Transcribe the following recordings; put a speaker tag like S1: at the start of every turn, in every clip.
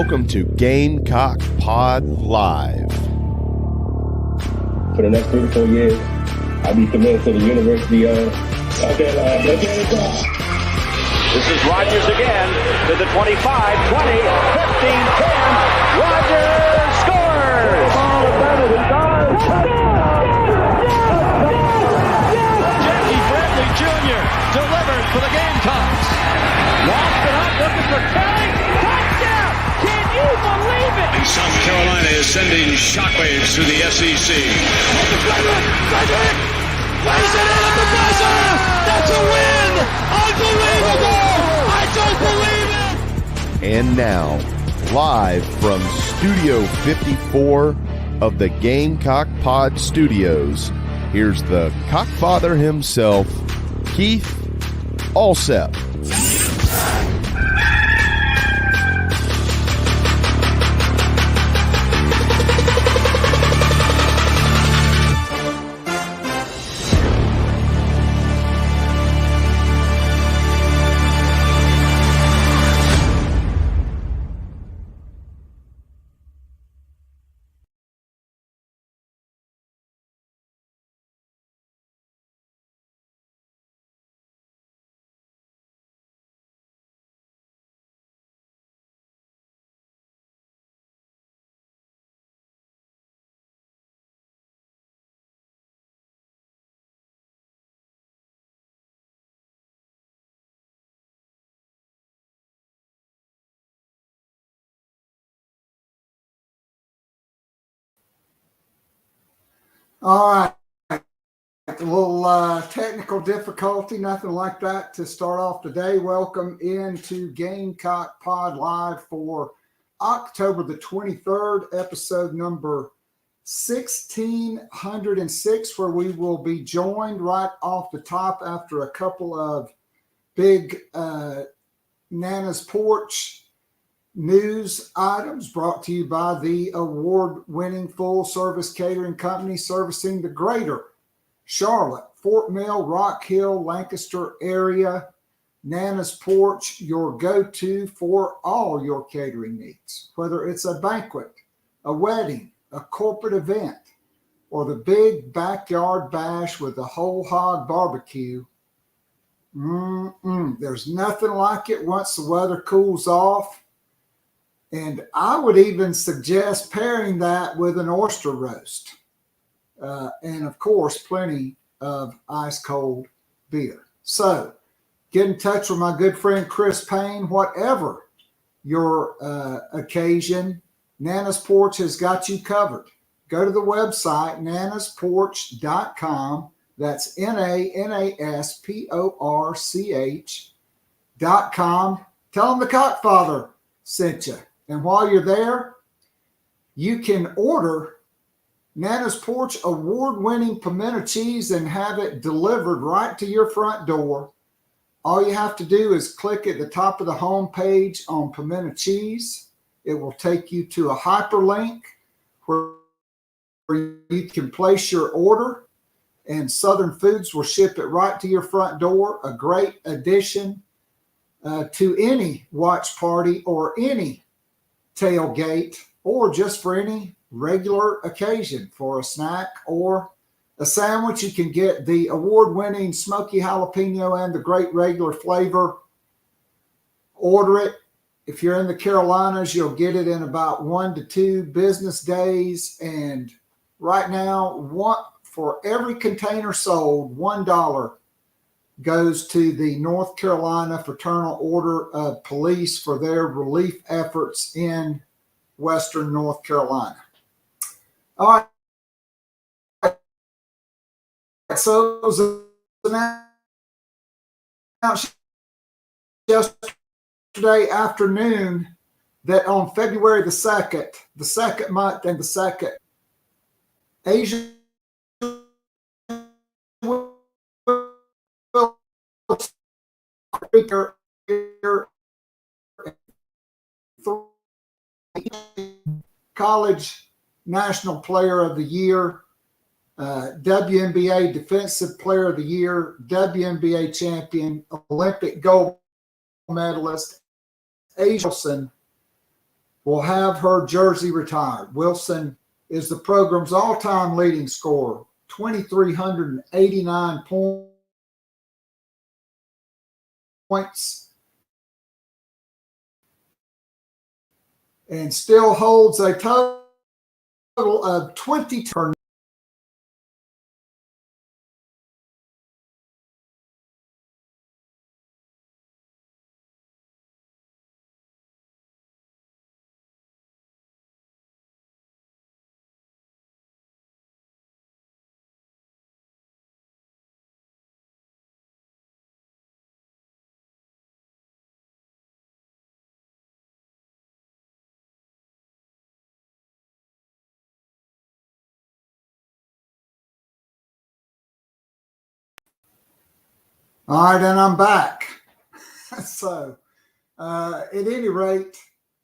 S1: Welcome to Gamecock Pod Live.
S2: For the next 3 to 4 years, I'll be committed to the University of Gamecock.
S3: This is Rogers again to the 25, 20, 15, 10. Rogers scores!
S4: Jackie Bradley Jr. delivered for the Gamecocks.
S3: Lost it up, looking for Kelly. Touchdown! Can you believe it?
S4: South Carolina is sending shockwaves through the SEC. Plays it in at the buzzer! That's a win! Unbelievable! I don't believe it!
S1: And now, live from Studio 54 of the Gamecock Pod Studios, here's the Cockfather himself, Keith Alsep.
S5: All right. A little technical difficulty, nothing like that to start off today. Welcome into Gamecock Pod Live for October the 23rd, episode number 1606, where we will be joined right off the top after a couple of big Nana's Porch news items brought to you by the award-winning full-service catering company servicing the greater Charlotte, Fort Mill, Rock Hill, Lancaster area. Nana's Porch, your go-to for all your catering needs, whether it's a banquet, a wedding, a corporate event, or the big backyard bash with the whole hog barbecue. There's nothing like it once the weather cools off. And I would even suggest pairing that with an oyster roast. And, of course, plenty of ice-cold beer. So get in touch with my good friend Chris Payne. Whatever your occasion, Nana's Porch has got you covered. Go to the website, nanasporch.com. That's NANASPORCH.com. Tell them the Cockfather sent you. And while you're there, you can order Nana's Porch award-winning pimento cheese and have it delivered right to your front door. All you have to do is click at the top of the home page on pimento cheese. It will take you to a hyperlink where you can place your order, and Southern Foods will ship it right to your front door. A great addition to any watch party or any tailgate, or just for any regular occasion for a snack or a sandwich. You can get the award-winning smoky jalapeno and the great regular flavor. Order it. If you're in the Carolinas, you'll get it in about 1 to 2 business days. And right now, for every container sold, $1 goes to the North Carolina Fraternal Order of Police for their relief efforts in Western North Carolina. All right. So it was announced yesterday afternoon that on February the 2nd, the second month and the second, Asian College National Player of the Year, WNBA Defensive Player of the Year, WNBA champion, Olympic gold medalist, Asia will have her jersey retired. Wilson is the program's all-time leading scorer, 2,389 points, and still holds a total of 20 turnovers. All right, and I'm back. So, at any rate,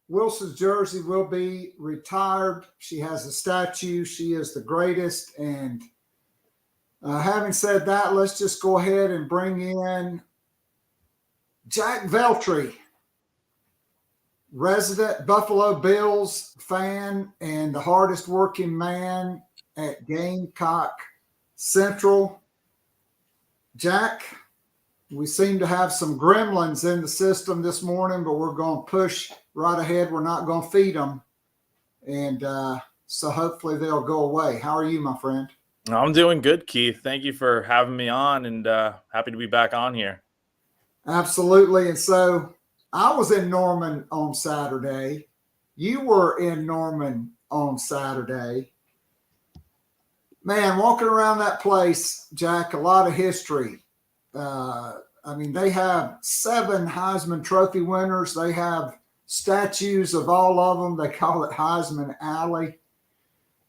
S5: Wilson's jersey will be retired. She has a statue. She is the greatest. And having said that, let's just go ahead and bring in Jack Veltri, resident Buffalo Bills fan and the hardest working man at Gamecock Central. Jack, we seem to have some gremlins in the system this morning, but we're going to push right ahead. We're not going to feed them. And so hopefully they'll go away. How are you, my friend?
S6: I'm doing good, Keith. Thank you for having me on, and happy to be back on here.
S5: Absolutely. And so I was in Norman on Saturday. You were in Norman on Saturday. Man, walking around that place, Jack, a lot of history. I mean, they have 7 Heisman Trophy winners. They have statues of all of them. They call it Heisman Alley.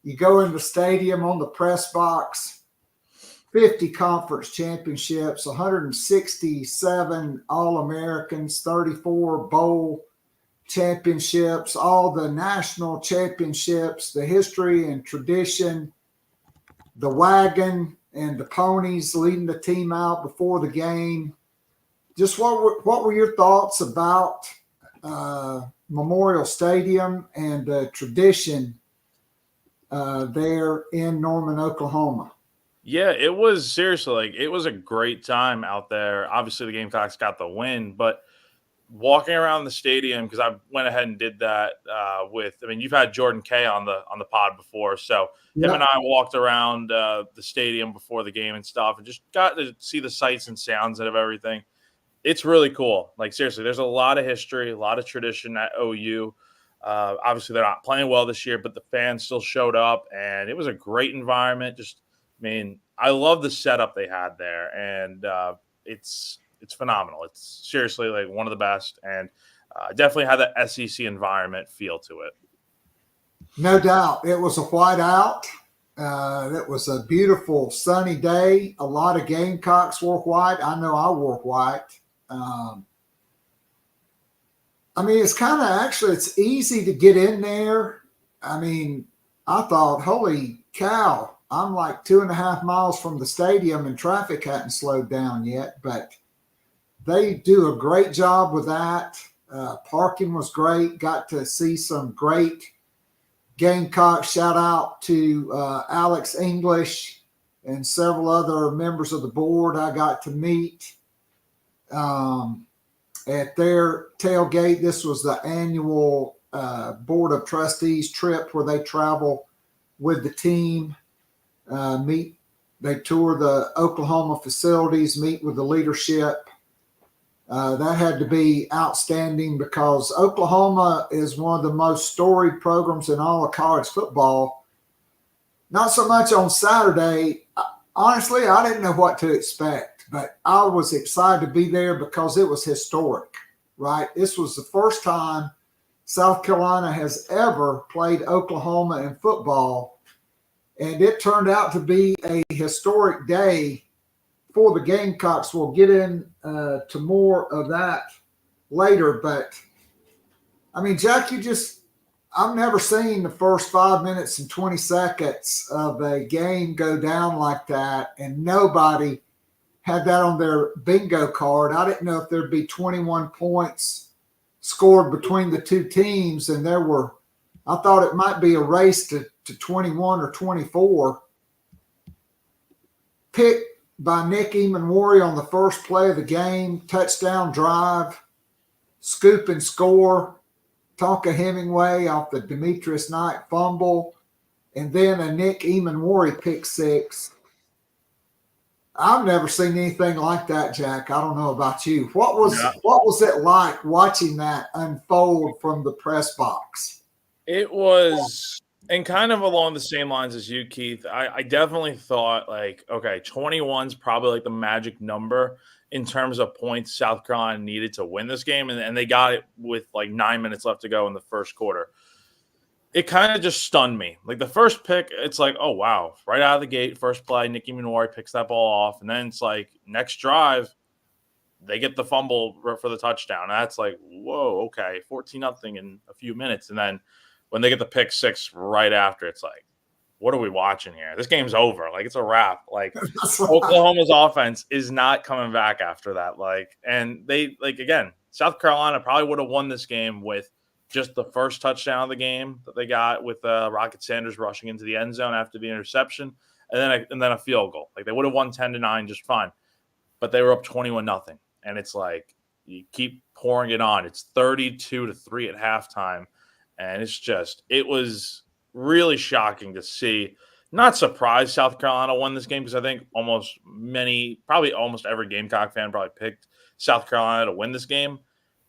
S5: You go in the stadium on the press box, 50 conference championships, 167 All-Americans, 34 bowl championships, all the national championships, the history and tradition, the wagon and the ponies leading the team out before the game. Just what were your thoughts about Memorial Stadium and the tradition there in Norman, Oklahoma?
S6: Yeah, it was seriously it was a great time out there. Obviously, the Gamecocks got the win, but walking around the stadium, because I went ahead and did that you've had Jordan Kay on the pod before, so him and I walked around the stadium before the game and stuff, and just got to see the sights and sounds of everything. It's really cool. Like, seriously, there's a lot of history, a lot of tradition at OU. Obviously, they're not playing well this year, but the fans still showed up, and it was a great environment. I love the setup they had there, and it's phenomenal. It's seriously like one of the best, and definitely had that SEC environment feel to it.
S5: No doubt. It was a white out. It was a beautiful sunny day. A lot of Gamecocks wore white. I know I wore white. It's kind of it's easy to get in there. I thought, holy cow, I'm like 2.5 miles from the stadium and traffic hadn't slowed down yet, but they do a great job with that. Parking was great. Got to see some great Gamecocks. Shout out to Alex English and several other members of the board I got to meet at their tailgate. This was the annual Board of Trustees trip where they travel with the team, they tour the Oklahoma facilities, meet with the leadership. That had to be outstanding because Oklahoma is one of the most storied programs in all of college football. Not so much on Saturday. Honestly, I didn't know what to expect, but I was excited to be there because it was historic, right? This was the first time South Carolina has ever played Oklahoma in football, and it turned out to be a historic day for the Gamecocks. We'll get in to more of that later, but Jack, I've never seen the first 5 minutes and 20 seconds of a game go down like that, and nobody had that on their bingo card. I didn't know if there'd be 21 points scored between the two teams, and I thought it might be a race to 21 or 24. Picked by Nick Eamon-Wari on the first play of the game, touchdown drive, scoop and score. Tonka Hemingway off the Demetrius Knight fumble, and then a Nick Eamon-Wari pick six. I've never seen anything like that, Jack. I don't know about you. What was it like watching that unfold from the press box?
S6: It was, and kind of along the same lines as you, Keith. I definitely thought, like, okay, 21's probably like the magic number in terms of points South Carolina needed to win this game, and they got it with like 9 minutes left to go in the first quarter. It kind of just stunned me. Like the first pick, it's like, oh, wow. Right out of the gate, first play, Nick Eamon-Wari picks that ball off. And then it's like next drive, they get the fumble for the touchdown. And that's like, whoa, okay, 14-0 in a few minutes. And then when they get the pick six right after, it's like, what are we watching here? This game's over. Like, it's a wrap. Like, Oklahoma's offense is not coming back after that. Like, and they, like, again, South Carolina probably would have won this game with just the first touchdown of the game that they got with Rocket Sanders rushing into the end zone after the interception, and then a field goal. Like, they would have won 10-9 just fine, but they were up 21-0, and it's like you keep pouring it on. It's 32-3 at halftime, and it was really shocking to see. Not surprised South Carolina won this game because I think probably almost every Gamecock fan probably picked South Carolina to win this game.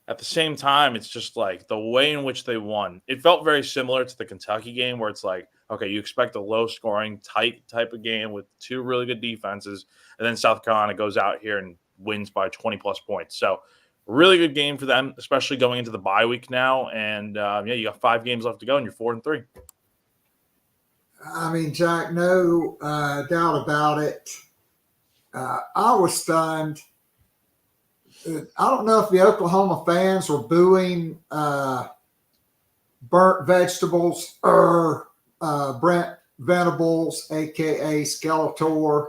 S6: At the same time, it's just like the way in which they won. It felt very similar to the Kentucky game where it's like, okay, you expect a low-scoring, tight type of game with two really good defenses, and then South Carolina goes out here and wins by 20-plus points. So really good game for them, especially going into the bye week now. And, you got 5 games left to go, and you're 4-3.
S5: I mean, Jack, no doubt about it. I was stunned. I don't know if the Oklahoma fans were booing Burnt Vegetables or Brent Venables, a.k.a. Skeletor,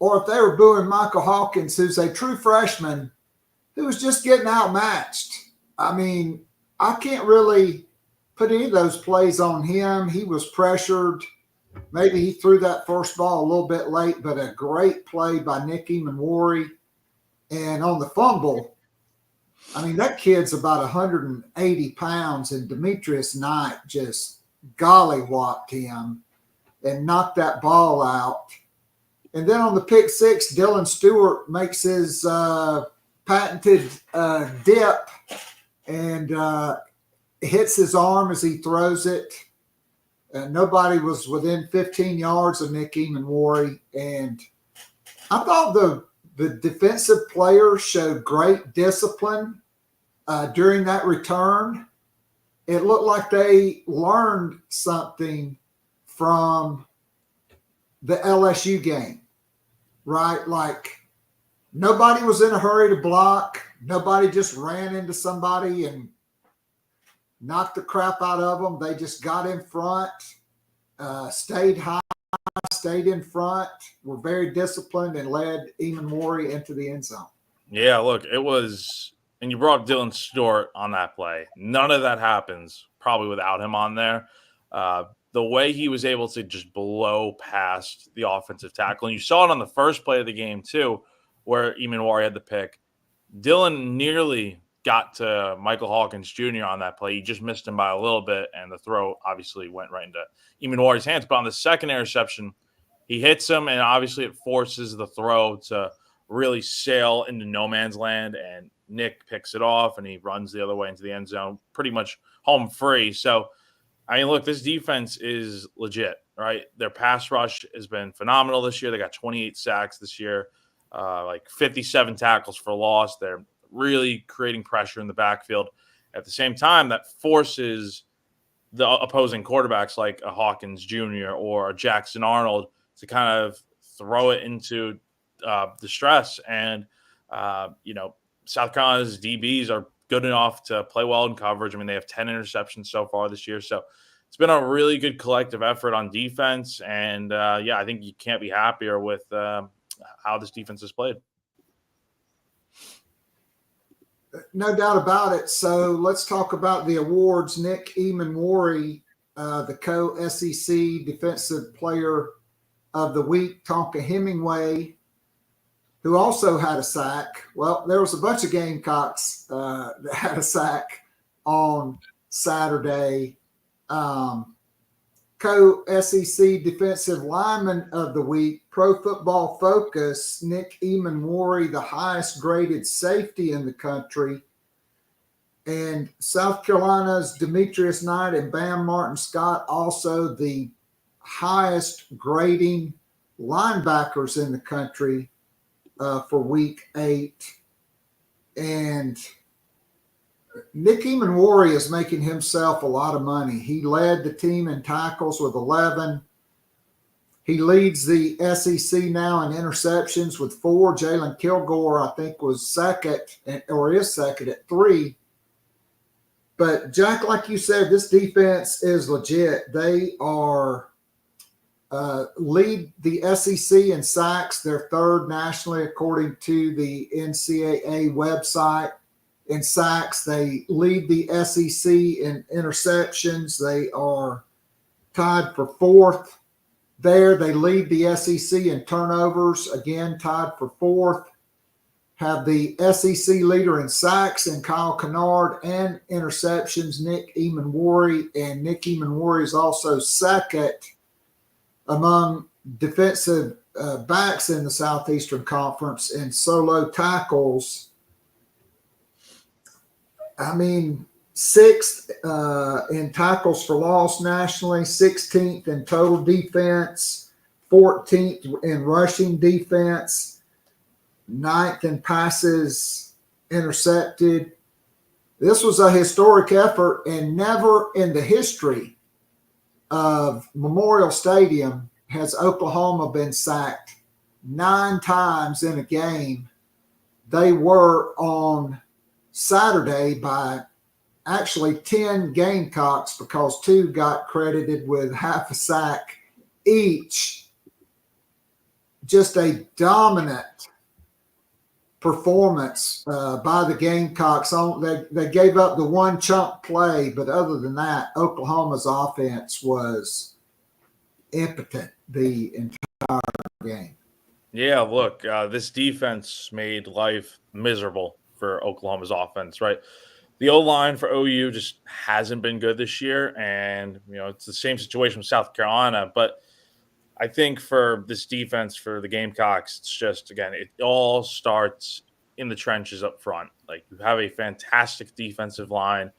S5: or if they were booing Michael Hawkins, who's a true freshman who was just getting outmatched. I mean, I can't really put any of those plays on him. He was pressured. Maybe he threw that first ball a little bit late, but a great play by Nick Eamon-Wari. And on the fumble, I mean, that kid's about 180 pounds, and Demetrius Knight just golly-whopped him and knocked that ball out. And then on the pick six, Dylan Stewart makes his patented dip and hits his arm as he throws it. Nobody was within 15 yards of Nick Eamon-Wari. And I thought the defensive players showed great discipline during that return. It looked like they learned something from the LSU game, right? Like nobody was in a hurry to block. Nobody just ran into somebody and knocked the crap out of them. They just got in front, stayed high, stayed in front, were very disciplined, and led Eamon-Wari into the end zone.
S6: Yeah, look, it was – and you brought up Dylan Stewart on that play. None of that happens probably without him on there. The way he was able to just blow past the offensive tackle, and you saw it on the first play of the game too, where Eamon-Wari had the pick. Dylan nearly – got to Michael Hawkins Jr. on that play. He just missed him by a little bit, and the throw obviously went right into Eamon-Wari's hands. But on the second interception, he hits him, and obviously it forces the throw to really sail into no man's land, and Nick picks it off, and he runs the other way into the end zone, pretty much home free. So, I mean, look, this defense is legit, right? Their pass rush has been phenomenal this year. They got 28 sacks this year, like 57 tackles for loss. They're really creating pressure in the backfield. At the same time, that forces the opposing quarterbacks like a Hawkins Jr. or a Jackson Arnold to kind of throw it into distress. And, South Carolina's DBs are good enough to play well in coverage. I mean, they have 10 interceptions so far this year. So it's been a really good collective effort on defense. And, I think you can't be happier with how this defense has played.
S5: No doubt about it. So let's talk about the awards. Nick Eamon-Warry, the co-SEC Defensive Player of the Week. Tonka Hemingway, who also had a sack. Well, there was a bunch of Gamecocks that had a sack on Saturday. Co-SEC Defensive Lineman of the Week, Pro Football Focus, Nick Eamon-Warry, the highest graded safety in the country. And South Carolina's Demetrius Knight and Bam Martin Scott, also the highest grading linebackers in the country for week 8. And Nick Eamon-Warry is making himself a lot of money. He led the team in tackles with 11. He leads the SEC now in interceptions with 4. Jalen Kilgore, I think, was second or is second at 3. But, Jack, like you said, this defense is legit. They are lead the SEC in sacks. They're 3rd nationally, according to the NCAA website. In sacks, they lead the SEC in interceptions. They are tied for 4th there. They lead the SEC in turnovers, again tied for 4th. Have the SEC leader in sacks and Kyle Kennard, and interceptions, Nick Eamon-Warry. And Nick Eamon-Warry is also second among defensive backs in the Southeastern Conference in solo tackles. I mean, 6th in tackles for loss nationally, 16th in total defense, 14th in rushing defense, 9th in passes intercepted. This was a historic effort, and never in the history of Memorial Stadium has Oklahoma been sacked 9 times in a game. They were on Saturday by actually 10 Gamecocks, because 2 got credited with half a sack each. Just a dominant performance by the Gamecocks. They gave up the one chunk play, but other than that, Oklahoma's offense was impotent the entire game.
S6: Yeah, look, this defense made life miserable for Oklahoma's offense, right? The O-line for OU just hasn't been good this year, and it's the same situation with South Carolina. But I think for this defense for the Gamecocks, it's just, again, it all starts in the trenches up front. Like, you have a fantastic defensive line.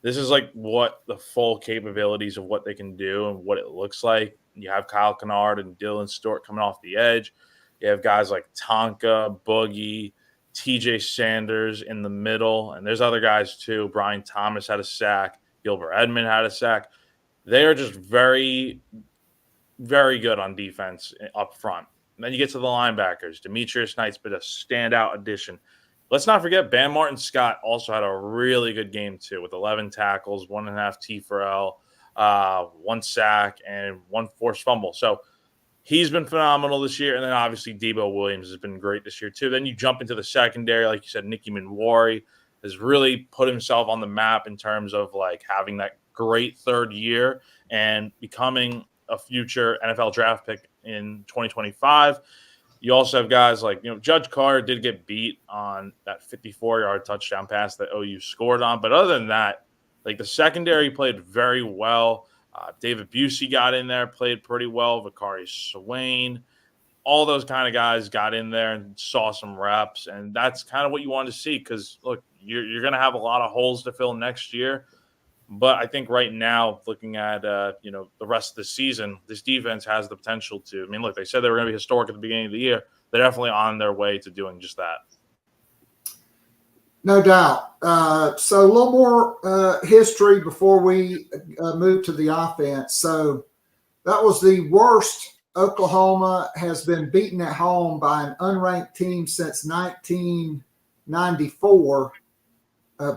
S6: This is like what the full capabilities of what they can do and what it looks like. You have Kyle Kennard and Dylan Stewart coming off the edge. You have guys like Tonka, Boogie, TJ Sanders in the middle, and there's other guys too. Brian Thomas had a sack. Gilbert Edmond had a sack. They are just very, very good on defense up front. And then you get to the linebackers. Demetrius Knight's been a standout addition. Let's not forget Bam Martin Scott also had a really good game too, with 11 tackles, 1.5 T for L, 1 sack, and 1 forced fumble. So he's been phenomenal this year. And then obviously Debo Williams has been great this year too. Then you jump into the secondary. Like you said, Nick Eamon-Warry has really put himself on the map in terms of like having that great 3rd year and becoming a future NFL draft pick in 2025. You also have guys like, Judge Carter did get beat on that 54-yard touchdown pass that OU scored on. But other than that, like, the secondary played very well. David Busey got in there, played pretty well. Vakari Swain, all those kind of guys got in there and saw some reps. And that's kind of what you want to see, because, look, you're going to have a lot of holes to fill next year. But I think right now, looking at, the rest of the season, this defense has the potential to – look, they said they were going to be historic at the beginning of the year. They're definitely on their way to doing just that.
S5: No doubt. So a little more history before we move to the offense. So that was the worst Oklahoma has been beaten at home by an unranked team since 1994.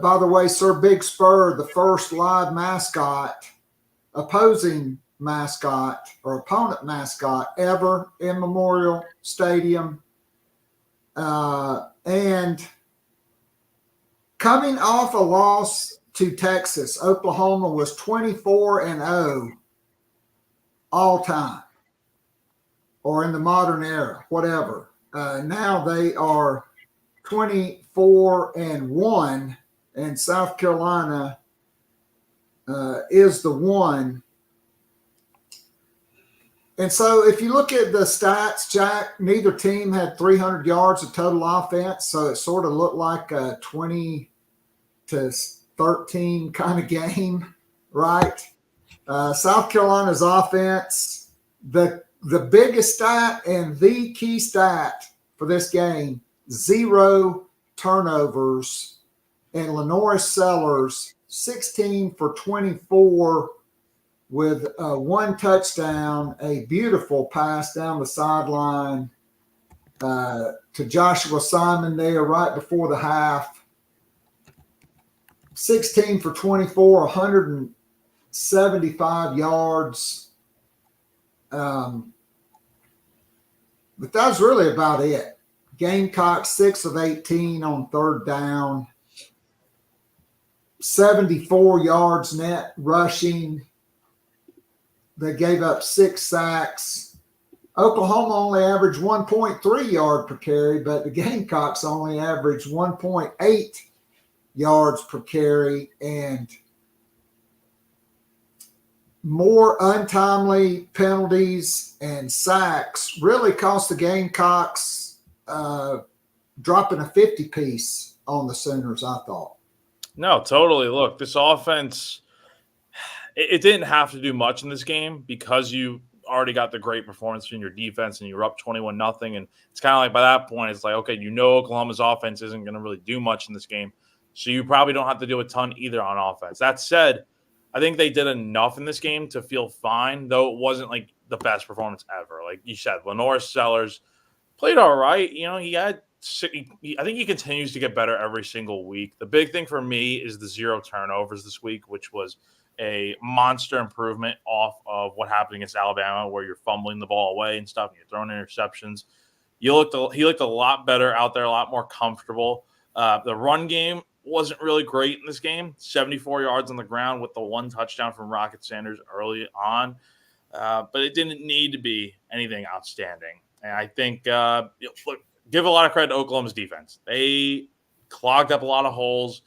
S5: By the way, Sir Big Spur, the first live mascot, opposing mascot or opponent mascot ever in Memorial Stadium. And Coming off a loss to Texas, Oklahoma was 24-0 all time, or in the modern era, whatever. Now they are 24-1, and South Carolina is the one. And so if you look at the stats, Jack, neither team had 300 yards of total offense, so it sort of looked like a 20-13 kind of game, right? South Carolina's offense, the biggest stat and the key stat for this game, 0 turnovers, and Lenoris Sellers, 16 for 24 with 1 touchdown, a beautiful pass down the sideline to Joshua Simon there right before the half. 16 for 24, 175 yards. But that's really about it. Gamecock 6 of 18 on third down, 74 yards net rushing. They gave up 6 sacks. Oklahoma only averaged 1.3 yard per carry, but the Gamecocks only averaged 1.8 yards per carry, and more untimely penalties and sacks really cost the Gamecocks dropping a 50-piece on the Sooners, I thought.
S6: No, totally. Look, this offense, it didn't have to do much in this game because you already got the great performance from your defense and you were up 21-0. And it's kind of like by that point, it's like, okay, Oklahoma's offense isn't going to really do much in this game. So you probably don't have to do a ton either on offense. That said, I think they did enough in this game to feel fine, though it wasn't like the best performance ever. Like you said, Lenoris Sellers played all right. He had I think he continues to get better every single week. The big thing for me is the 0 turnovers this week, which was a monster improvement off of what happened against Alabama, where you're fumbling the ball away and stuff, and you're throwing interceptions. He looked a lot better out there, a lot more comfortable. The run game wasn't really great in this game. 74 yards on the ground with the 1 touchdown from Rocket Sanders early on. But it didn't need to be anything outstanding. And I think, look, give a lot of credit to Oklahoma's defense. They clogged up a lot of holes.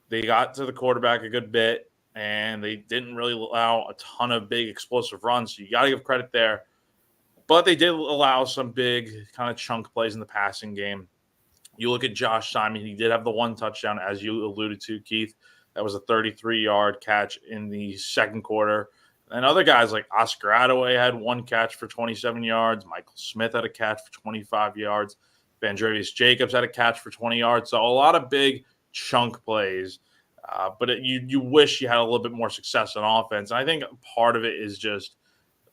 S6: They got to the quarterback a good bit, and they didn't really allow a ton of big explosive runs. So you got to give credit there. But they did allow some big kind of chunk plays in the passing game. You look at Josh Simon. He did have the 1 touchdown, as you alluded to, Keith. That was a 33-yard catch in the second quarter. And other guys like Oscar Attaway had 1 catch for 27 yards. Michael Smith had a catch for 25 yards. Vandrevius Jacobs had a catch for 20 yards. So a lot of big chunk plays. But you wish you had a little bit more success on offense. And I think part of it is just,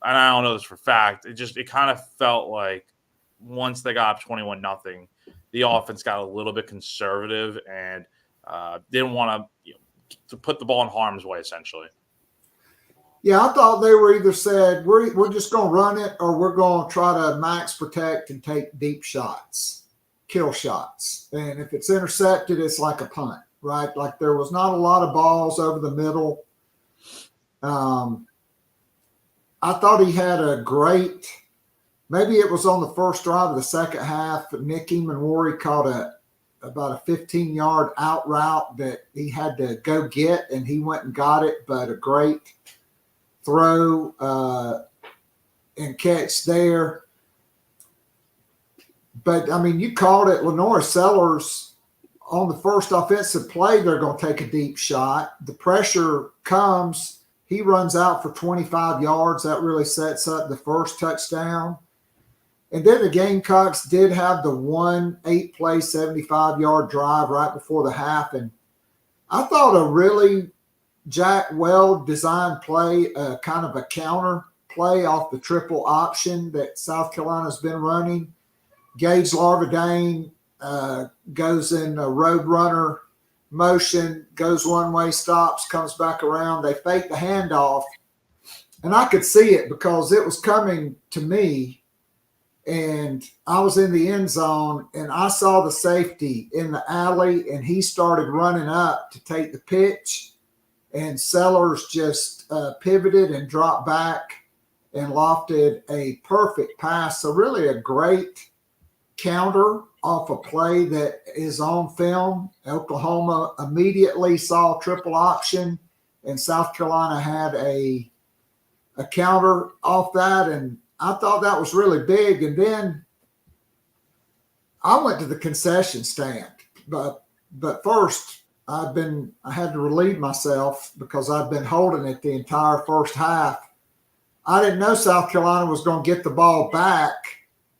S6: and I don't know this for fact, it kind of felt like once they got up 21-0, the offense got a little bit conservative and didn't want to put the ball in harm's way, essentially.
S5: Yeah, I thought they were either said, we're just going to run it, or we're going to try to max protect and take deep shots, kill shots. And if it's intercepted, it's like a punt, right? Like there was not a lot of balls over the middle. I thought he had a great, maybe it was on the first drive of the second half, Nick Emanwari caught about a 15-yard out route that he had to go get, and he went and got it, but a great throw and catch there. But, I mean, you called it. Lenoris Sellers on the first offensive play, they're going to take a deep shot. The pressure comes. He runs out for 25 yards. That really sets up the first touchdown. And then the Gamecocks did have the 8-play, 75-yard drive right before the half. And I thought a really Jack well-designed play, kind of a counter play off the triple option that South Carolina's been running. Gage Larvadane goes in a road runner motion, goes one way, stops, comes back around. They fake the handoff. And I could see it because it was coming to me. and I was in the end zone, and I saw the safety in the alley, and he started running up to take the pitch, and Sellers just pivoted and dropped back and lofted a perfect pass. So really a great counter off a play that is on film. Oklahoma immediately saw triple option, and South Carolina had a counter off that, and I thought that was really big. And then I went to the concession stand, but first I had to relieve myself because I'd been holding it the entire first half. I didn't know South Carolina was going to get the ball back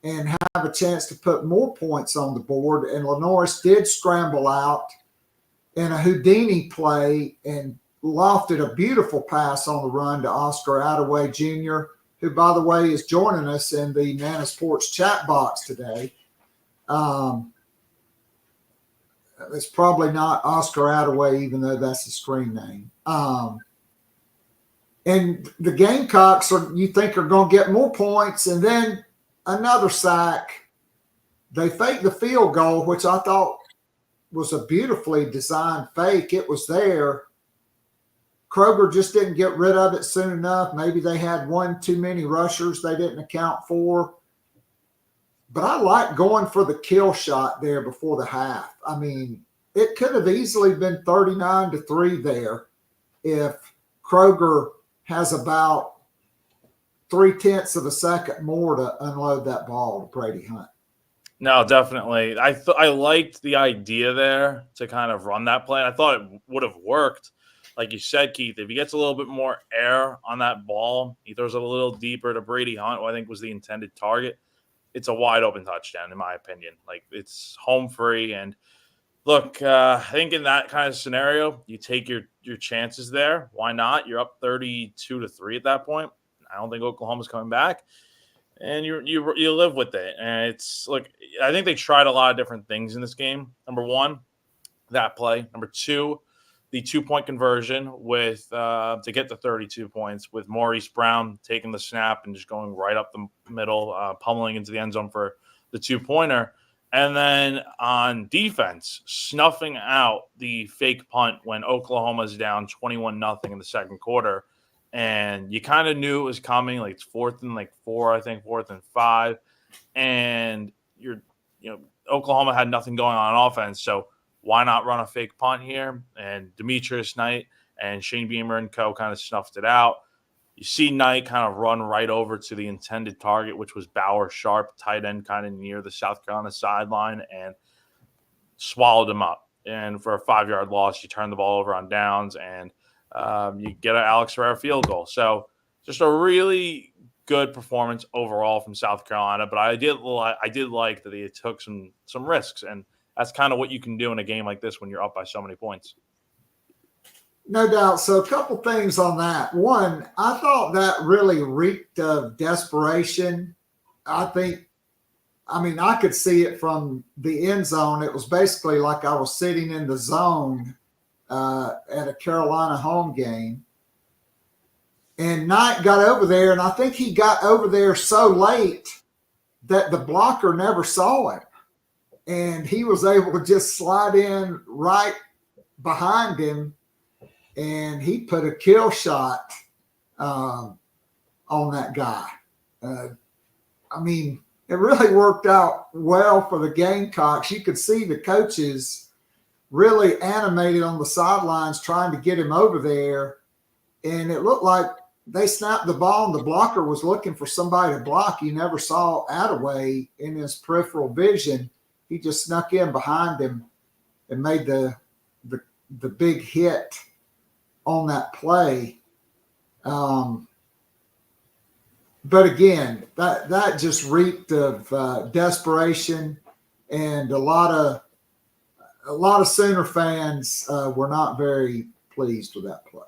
S5: and have a chance to put more points on the board. And Lenoris did scramble out in a Houdini play and lofted a beautiful pass on the run to Oscar Attaway Jr., who, by the way, is joining us in the Nana Sports chat box today. It's probably not Oscar Attaway, even though that's the screen name. And the Gamecocks you think are going to get more points, and then another sack. They faked the field goal, which I thought was a beautifully designed fake. It was there. Kroger just didn't get rid of it soon enough. Maybe they had one too many rushers they didn't account for. But I like going for the kill shot there before the half. I mean, it could have easily been 39-3 there if Kroger has about 0.3 of a second more to unload that ball to Brady Hunt.
S6: No, definitely. I liked the idea there to kind of run that play. I thought it would have worked. Like you said, Keith, if he gets a little bit more air on that ball, he throws it a little deeper to Brady Hunt, who I think was the intended target. It's a wide open touchdown, in my opinion. Like, it's home free. And look, I think in that kind of scenario, you take your chances there. Why not? You're up 32-3 at that point. I don't think Oklahoma's coming back, and you live with it. And it's look, I think they tried a lot of different things in this game. Number one, that play. Number two, the 2-point conversion with to get to 32 points with Maurice Brown taking the snap and just going right up the middle, pummeling into the end zone for the 2-pointer. And then on defense, snuffing out the fake punt when Oklahoma's down 21-0 in the second quarter. And you kind of knew it was coming, like it's 4th and 4, I think, 4th and 5. And Oklahoma had nothing going on offense. So why not run a fake punt here? And Demetrius Knight and Shane Beamer and co. kind of snuffed it out. You see Knight kind of run right over to the intended target, which was Bauer Sharp, tight end, kind of near the South Carolina sideline, and swallowed him up. And for a 5-yard loss, you turn the ball over on downs, and you get an Alex Ferreira field goal. So just a really good performance overall from South Carolina. But I did like that they took some risks, and that's kind of what you can do in a game like this when you're up by so many points.
S5: No doubt. So a couple things on that. One, I thought that really reeked of desperation. I could see it from the end zone. It was basically like I was sitting in the zone at a Carolina home game. And Knight got over there, and I think he got over there so late that the blocker never saw him. And he was able to just slide in right behind him, and he put a kill shot on that guy. It really worked out well for the Gamecocks. You could see the coaches really animated on the sidelines trying to get him over there, and it looked like they snapped the ball, and the blocker was looking for somebody to block. You never saw Attaway in his peripheral vision. He just snuck in behind him and made the big hit on that play. But again, that just reeked of desperation, and a lot of Sooner fans were not very pleased with that play.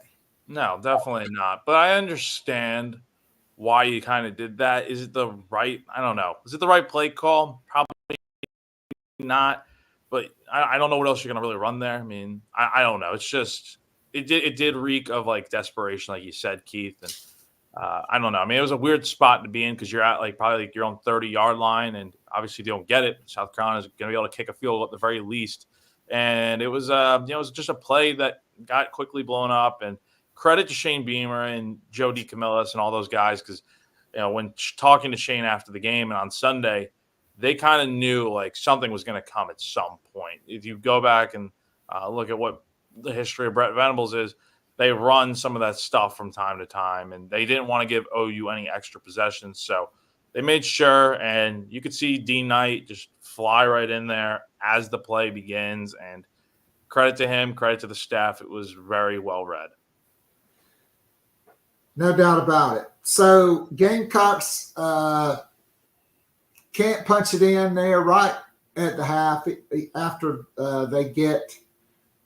S6: No, definitely not. But I understand why you kind of did that. Is it the right? I don't know. Is it the right play call? Probably not. But I don't know what else you're going to really run there. I mean, I don't know. It's just it did reek of like desperation, like you said, Keith. And I don't know. I mean, it was a weird spot to be in because you're at probably your own 30-yard line, and obviously they don't get it. South Carolina is going to be able to kick a field goal at the very least. And it was, it was just a play that got quickly blown up. And credit to Shane Beamer and Joe DeCamillis and all those guys because, when talking to Shane after the game and on Sunday, they kind of knew something was going to come at some point. If you go back and look at what the history of Brett Venables is, they run some of that stuff from time to time, and they didn't want to give OU any extra possessions. So they made sure, and you could see Dean Knight just fly right in there as the play begins. And credit to him, credit to the staff. It was very well read.
S5: No doubt about it. So Gamecocks can't punch it in there right at the half after they get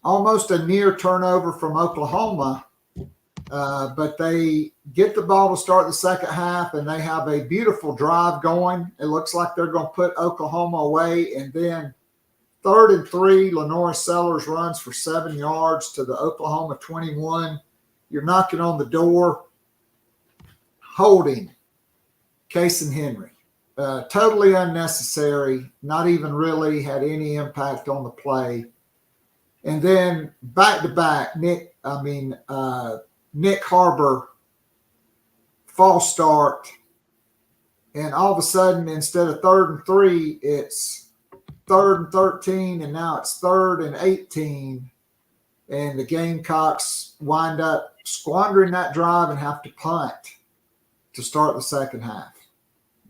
S5: almost a near turnover from Oklahoma, but they get the ball to start the second half, and they have a beautiful drive going. It looks like they're going to put Oklahoma away, and then 3rd and 3, Lenora Sellers runs for 7 yards to the Oklahoma 21. You're knocking on the door. Holding Casey Henry. Totally unnecessary, not even really had any impact on the play. And then back-to-back, Nick Harbor, false start. And all of a sudden, instead of 3rd and 3, it's 3rd and 13, and now it's 3rd and 18. And the Gamecocks wind up squandering that drive and have to punt to start the second half.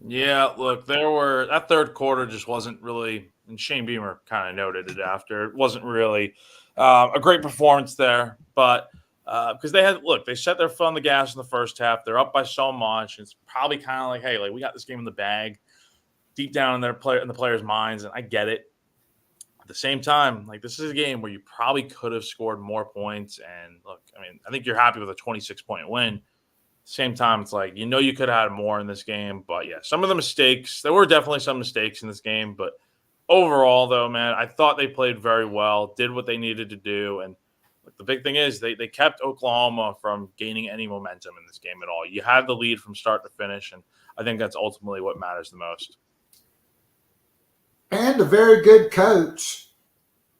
S6: Yeah, look, that third quarter just wasn't really, and Shane Beamer kind of noted it after, it wasn't really a great performance there, but because they set their foot on the gas in the first half. They're up by so much. It's probably kind of hey, we got this game in the bag deep down in the players' minds, and I get it. At the same time, this is a game where you probably could have scored more points, and look, I think you're happy with a 26-point win. Same time, it's you could have had more in this game. But, yeah, some of the mistakes – there were definitely some mistakes in this game. But overall, though, man, I thought they played very well, did what they needed to do. And the big thing is they kept Oklahoma from gaining any momentum in this game at all. You had the lead from start to finish, and I think that's ultimately what matters the most.
S5: And a very good coach,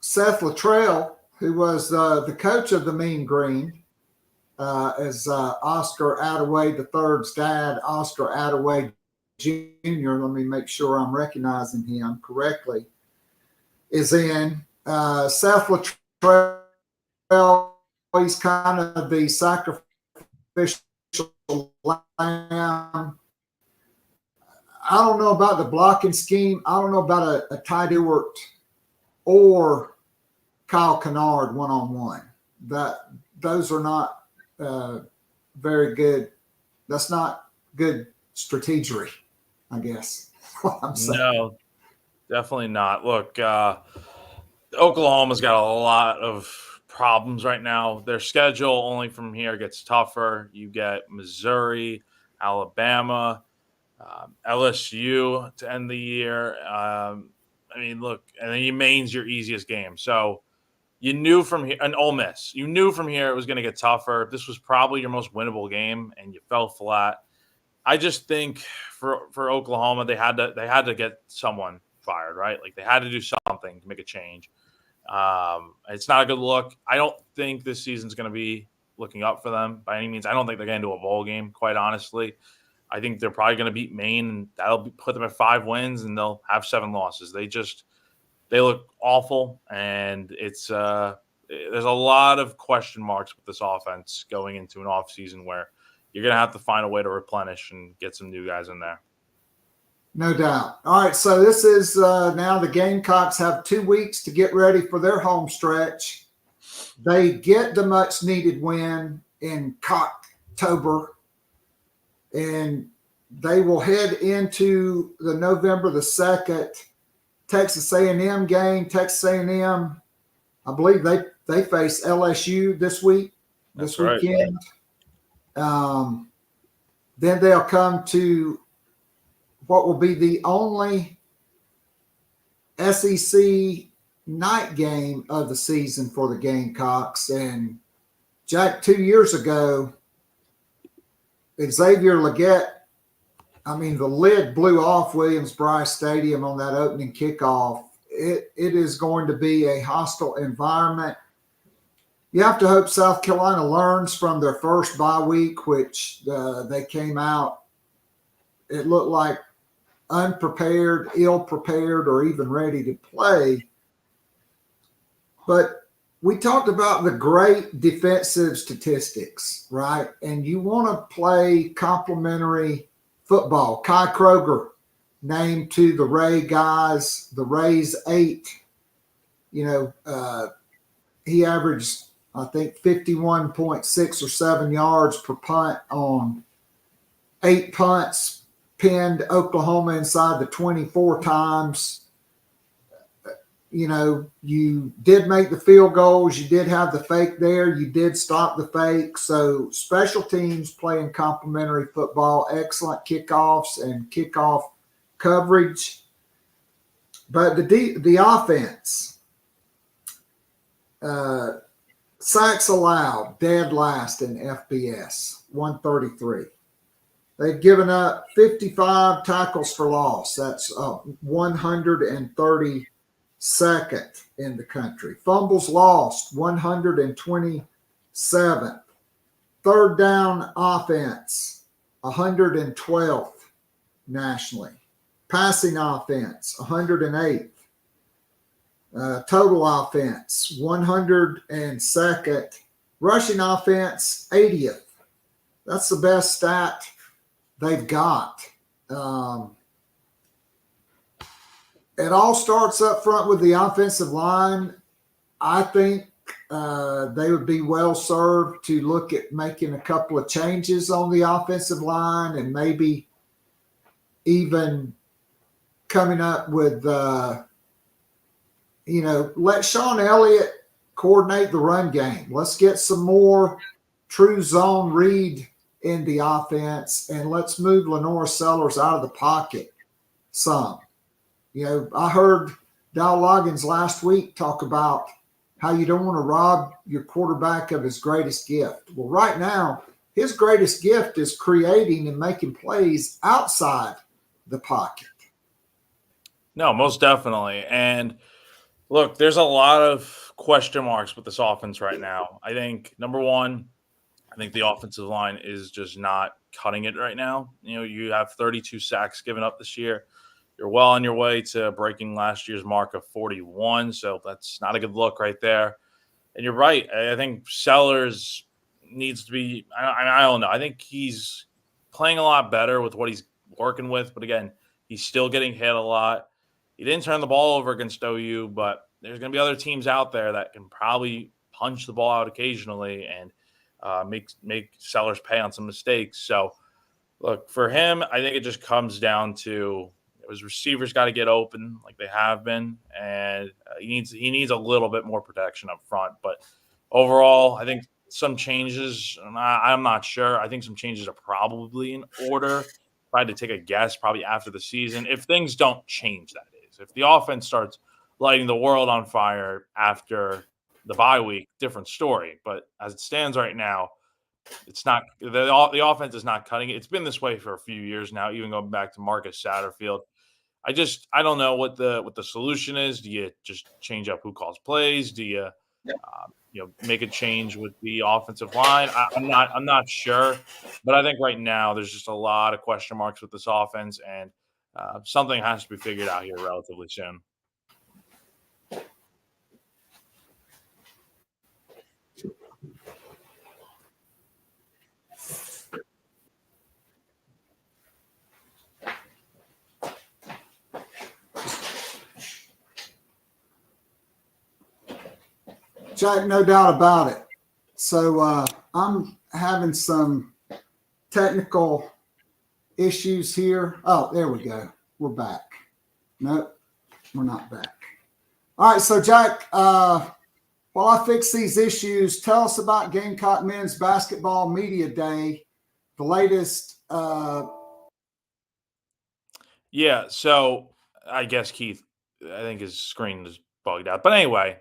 S5: Seth Luttrell, who was the coach of the Mean Green, as Oscar Attaway III's dad, Oscar Attaway Jr., let me make sure I'm recognizing him correctly, is in. Seth Luttrell, he's kind of the sacrificial lamb. I don't know about the blocking scheme. I don't know about a Ty Dewart or Kyle Kennard one-on-one. Those are not very good. That's not good strategery, I guess. What I'm saying.
S6: No, definitely not. Look, Oklahoma's got a lot of problems right now. Their schedule only from here gets tougher. You get Missouri, Alabama, LSU to end the year. Look, and then Maine's your easiest game. So you knew from here, and Ole Miss, you knew from here it was going to get tougher. This was probably your most winnable game, and you fell flat. I just think for Oklahoma, they had to get someone fired, right? They had to do something to make a change. It's not a good look. I don't think this season's going to be looking up for them by any means. I don't think they're going to a bowl game, quite honestly. I think they're probably going to beat Maine, and that'll put them at 5 wins, and they'll have 7 losses. They look awful, and it's there's a lot of question marks with this offense going into an offseason where you're going to have to find a way to replenish and get some new guys in there.
S5: No doubt. All right, so this is now the Gamecocks have 2 weeks to get ready for their home stretch. They get the much-needed win in Cocktober, and they will head into the November the 2nd Texas A&M game. Texas A&M, I believe they face LSU this weekend. Right. Then they'll come to what will be the only SEC night game of the season for the Gamecocks. And Jack, 2 years ago, Xavier Legette, I mean, the lid blew off Williams-Brice Stadium on that opening kickoff. It is going to be a hostile environment. You have to hope South Carolina learns from their first bye week, which they came out, it looked like unprepared, ill-prepared, or even ready to play. But we talked about the great defensive statistics, right? And you want to play complementary football. Kai Kroger named to the Ray guys, the Rays 8. He averaged, I think, 51.6 or 7 yards per punt on 8 punts, pinned Oklahoma inside the 24 times. You did make the field goals. You did have the fake there. You did stop the fake. So special teams playing complementary football, excellent kickoffs and kickoff coverage. But the offense, sacks allowed, dead last in FBS, 133. They've given up 55 tackles for loss. That's 132nd in the country. Fumbles lost, 127th. Third down offense, 112th nationally. Passing offense, 108th. Total offense, 102nd. Rushing offense, 80th. That's the best stat they've got. It all starts up front with the offensive line. I think they would be well served to look at making a couple of changes on the offensive line and maybe even coming up with, let Sean Elliott coordinate the run game. Let's get some more true zone read in the offense, and let's move Lenore Sellers out of the pocket some. I heard Dow Loggins last week talk about how you don't want to rob your quarterback of his greatest gift. Well, right now, his greatest gift is creating and making plays outside the pocket.
S6: No, most definitely. And look, there's a lot of question marks with this offense right now. I think, number one, I think the offensive line is just not cutting it right now. You have 32 sacks given up this year. You're well on your way to breaking last year's mark of 41, so that's not a good look right there. And you're right. I think Sellers needs to be – I don't know. I think he's playing a lot better with what he's working with, but again, he's still getting hit a lot. He didn't turn the ball over against OU, but there's going to be other teams out there that can probably punch the ball out occasionally and make Sellers pay on some mistakes. So, look, for him, I think it just comes down to – his receivers got to get open like they have been, and he needs a little bit more protection up front. But overall, I think some changes, I'm not sure. I think some changes are probably in order. If I had to take a guess, probably after the season. If things don't change, that is. If the offense starts lighting the world on fire after the bye week, different story. But as it stands right now, it's not the offense is not cutting it. It's been this way for a few years now, even going back to Marcus Satterfield. I don't know what the solution is. Do you just change up who calls plays? Do you make a change with the offensive line? I'm not sure, but I think right now there's just a lot of question marks with this offense, and something has to be figured out here relatively soon.
S5: Jack, no doubt about it. So I'm having some technical issues here. Oh, there we go. We're back. Nope, we're not back. All right, so Jack, while I fix these issues, tell us about Gamecock Men's Basketball Media Day, the latest.
S6: Yeah, so I guess Keith, I think his screen is bugged out. But anyway,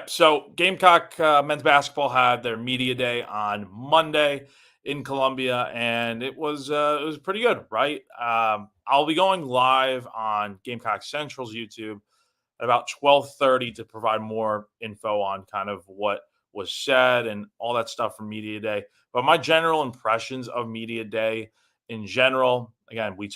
S6: so Gamecock men's basketball had their media day on Monday. in Columbia, and it was pretty good, right? I'll be going live on Gamecock Central's YouTube at about 12:30 to provide more info on kind of what was said and all that stuff from Media Day. But my general impressions of Media Day in general, again, we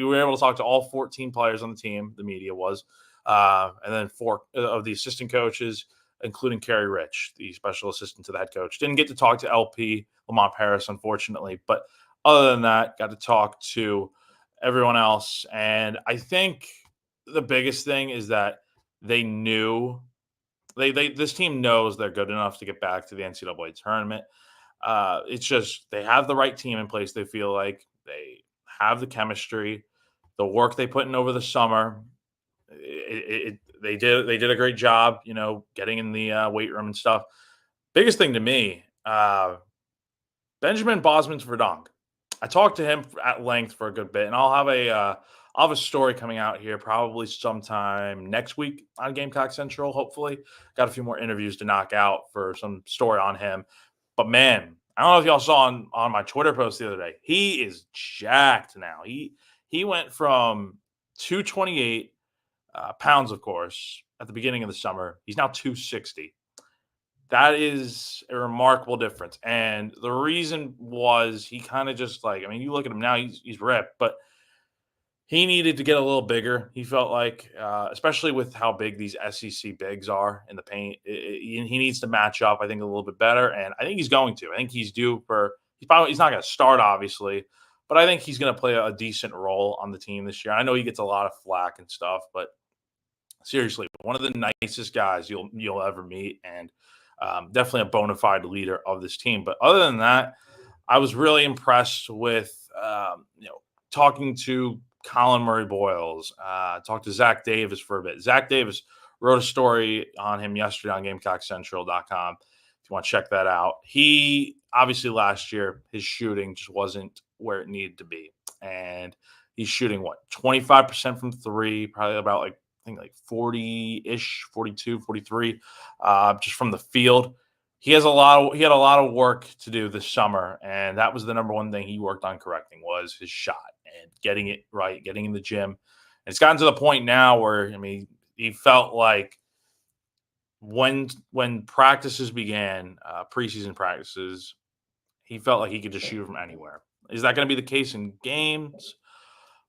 S6: were able to talk to all 14 players on the team, the media was, and then 4 of the assistant coaches, including Kerry Rich, the special assistant to the head coach. Didn't get to talk to LP, Lamont Paris, unfortunately. But other than that, got to talk to everyone else. And I think the biggest thing is that they knew this team knows they're good enough to get back to the NCAA tournament. It's just they have the right team in place. They feel like they have the chemistry, the work they put in over the summer. They did a great job, getting in the weight room and stuff. Biggest thing to me, Benjamin Bosmans-Verdonk. I talked to him at length for a good bit, and I'll have a story coming out here probably sometime next week on Gamecock Central. Hopefully, got a few more interviews to knock out for some story on him. But man, I don't know if y'all saw on my Twitter post the other day. He is jacked now. He went from 228 pounds, of course, at the beginning of the summer. He's now 260. That is a remarkable difference. And the reason was he kind of just you look at him now, he's ripped, but he needed to get a little bigger. He felt like, especially with how big these SEC bigs are in the paint, he needs to match up, I think, a little bit better. And I think he's going to. I think he's due for – he's not going to start, obviously, but I think he's going to play a decent role on the team this year. I know he gets a lot of flack and stuff, but seriously, one of the nicest guys you'll ever meet, and definitely a bona fide leader of this team. But other than that, I was really impressed with talking to Colin Murray Boyles, talked to Zach Davis for a bit. Zach Davis wrote a story on him yesterday on GamecockCentral.com. If you want to check that out. He obviously last year his shooting just wasn't where it needed to be, and he's shooting 25% from three, probably about 40-ish, 42, 43, just from the field. He had a lot of work to do this summer, and that was the number one thing he worked on correcting was his shot and getting it right, getting in the gym. And it's gotten to the point now where, he felt like when practices began, preseason practices, he felt like he could just shoot from anywhere. Is that going to be the case in games?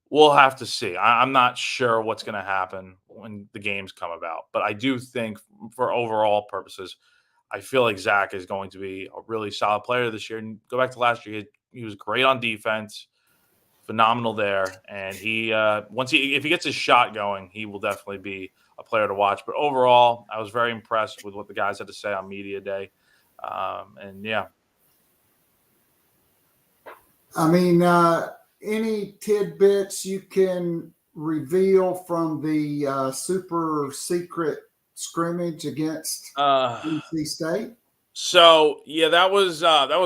S6: We'll have to see. I'm not sure what's going to happen when the games come about, but I do think for overall purposes, I feel like Zach is going to be a really solid player this year. And go back to last year, he was great on defense, phenomenal there. And if he gets his shot going, he will definitely be a player to watch. But overall, I was very impressed with what the guys had to say on Media Day. And yeah.
S5: Any tidbits you can reveal from the super secret scrimmage against NC State?
S6: So yeah, that was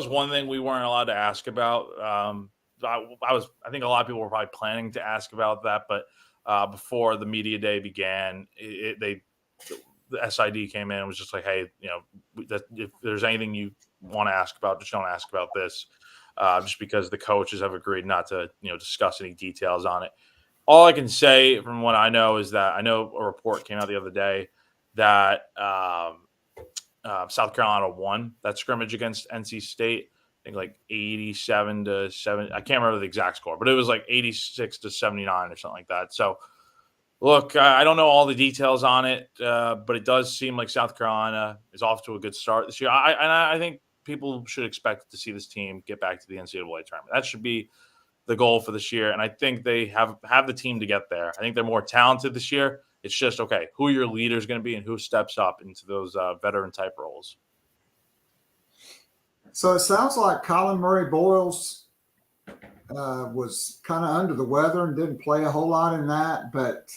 S6: one thing we weren't allowed to ask about. I think a lot of people were probably planning to ask about that, but before the Media Day began, the SID came in and was just like, hey, if there's anything you want to ask about, just don't ask about this. Just because the coaches have agreed not to, discuss any details on it. All I can say from what I know is that I know a report came out the other day that South Carolina won that scrimmage against NC State. I think 87-7. I can't remember the exact score, but it was 86-79 or something like that. So, look, I don't know all the details on it, but it does seem like South Carolina is off to a good start this year. I think people should expect to see this team get back to the NCAA tournament. That should be the goal for this year, and I think they have the team to get there. I think they're more talented this year. It's just, okay, who your leader is going to be and who steps up into those veteran-type roles.
S5: So it sounds like Colin Murray Boyles was kind of under the weather and didn't play a whole lot in that, but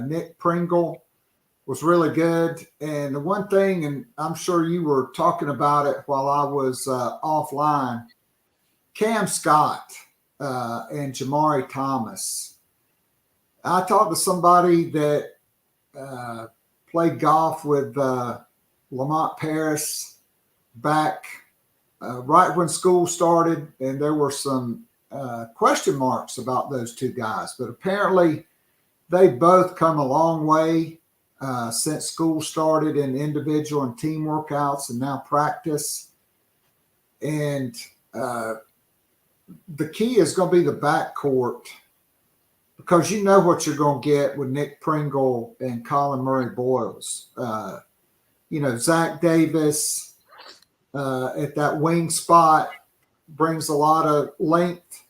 S5: Nick Pringle was really good. And the one thing, and I'm sure you were talking about it while I was offline, Cam Scott and Jamari Thomas. I talked to somebody that played golf with Lamont Paris back right when school started, and there were some question marks about those two guys. But apparently, they both come a long way since school started in individual and team workouts and now practice. And the key is going to be the backcourt, because you know what you're going to get with Nick Pringle and Colin Murray Boyles. Zach Davis at that wing spot brings a lot of length.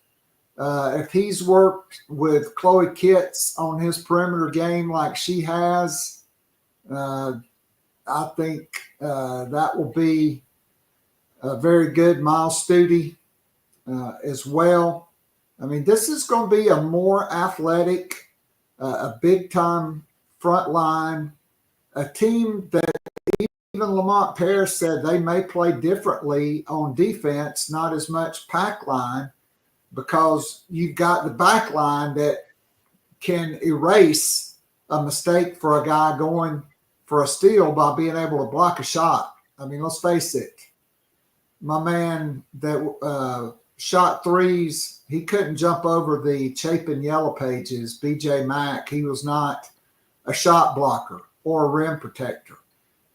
S5: If he's worked with Chloe Kitts on his perimeter game like she has, I think that will be a very good. Miles Studi as well. I mean, this is going to be a more athletic, a big-time front line, a team that even Lamont Paris said they may play differently on defense, not as much pack line, because you've got the back line that can erase a mistake for a guy going for a steal by being able to block a shot. I mean, let's face it. My man that shot threes, he couldn't jump over the Chapin Yellow Pages, BJ Mack. He was not a shot blocker or a rim protector.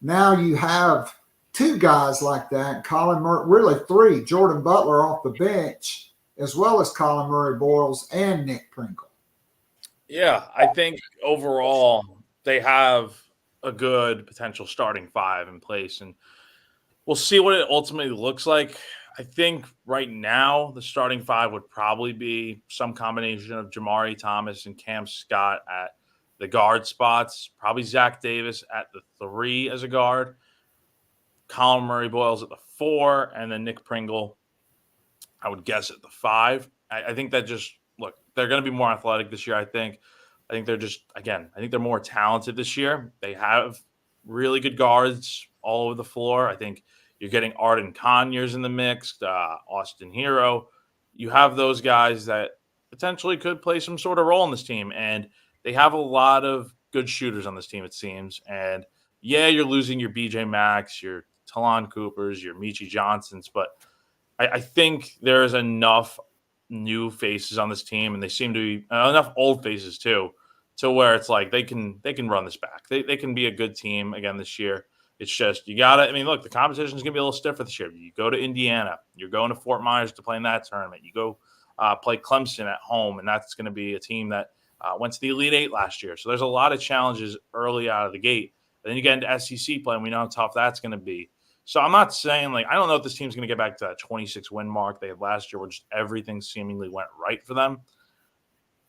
S5: Now you have two guys like that, Colin Murray, really three, Jordan Butler off the bench, as well as Colin Murray Boyles and Nick Pringle.
S6: Yeah, I think overall they have a good potential starting five in place, and we'll see what it ultimately looks like. I think right now the starting five would probably be some combination of Jamari Thomas and Cam Scott at the guard spots, probably Zach Davis at the 3 as a guard, Colin Murray Boyles at the 4, and then Nick Pringle, I would guess, at the 5. I think that just, look, they're going to be more athletic this year, I think. I think they're just, again, I think they're more talented this year. They have really good guards all over the floor. I think you're getting Arden Conyers in the mix, Austin Hero. You have those guys that potentially could play some sort of role in this team. And they have a lot of good shooters on this team, it seems. And, yeah, you're losing your BJ Max, your Talon Coopers, your Michi Johnsons. But I think there's enough new faces on this team, and they seem to be enough old faces too, to where it's like they can run this back. They can be a good team again this year. It's just you got to – I mean, look, the competition is going to be a little stiffer this year. You go to Indiana. You're going to Fort Myers to play in that tournament. You go play Clemson at home, and that's going to be a team that went to the Elite Eight last year. So there's a lot of challenges early out of the gate. And then you get into SEC play, and we know how tough that's going to be. So I'm not saying, like, I don't know if this team's going to get back to that 26-win mark they had last year where just everything seemingly went right for them.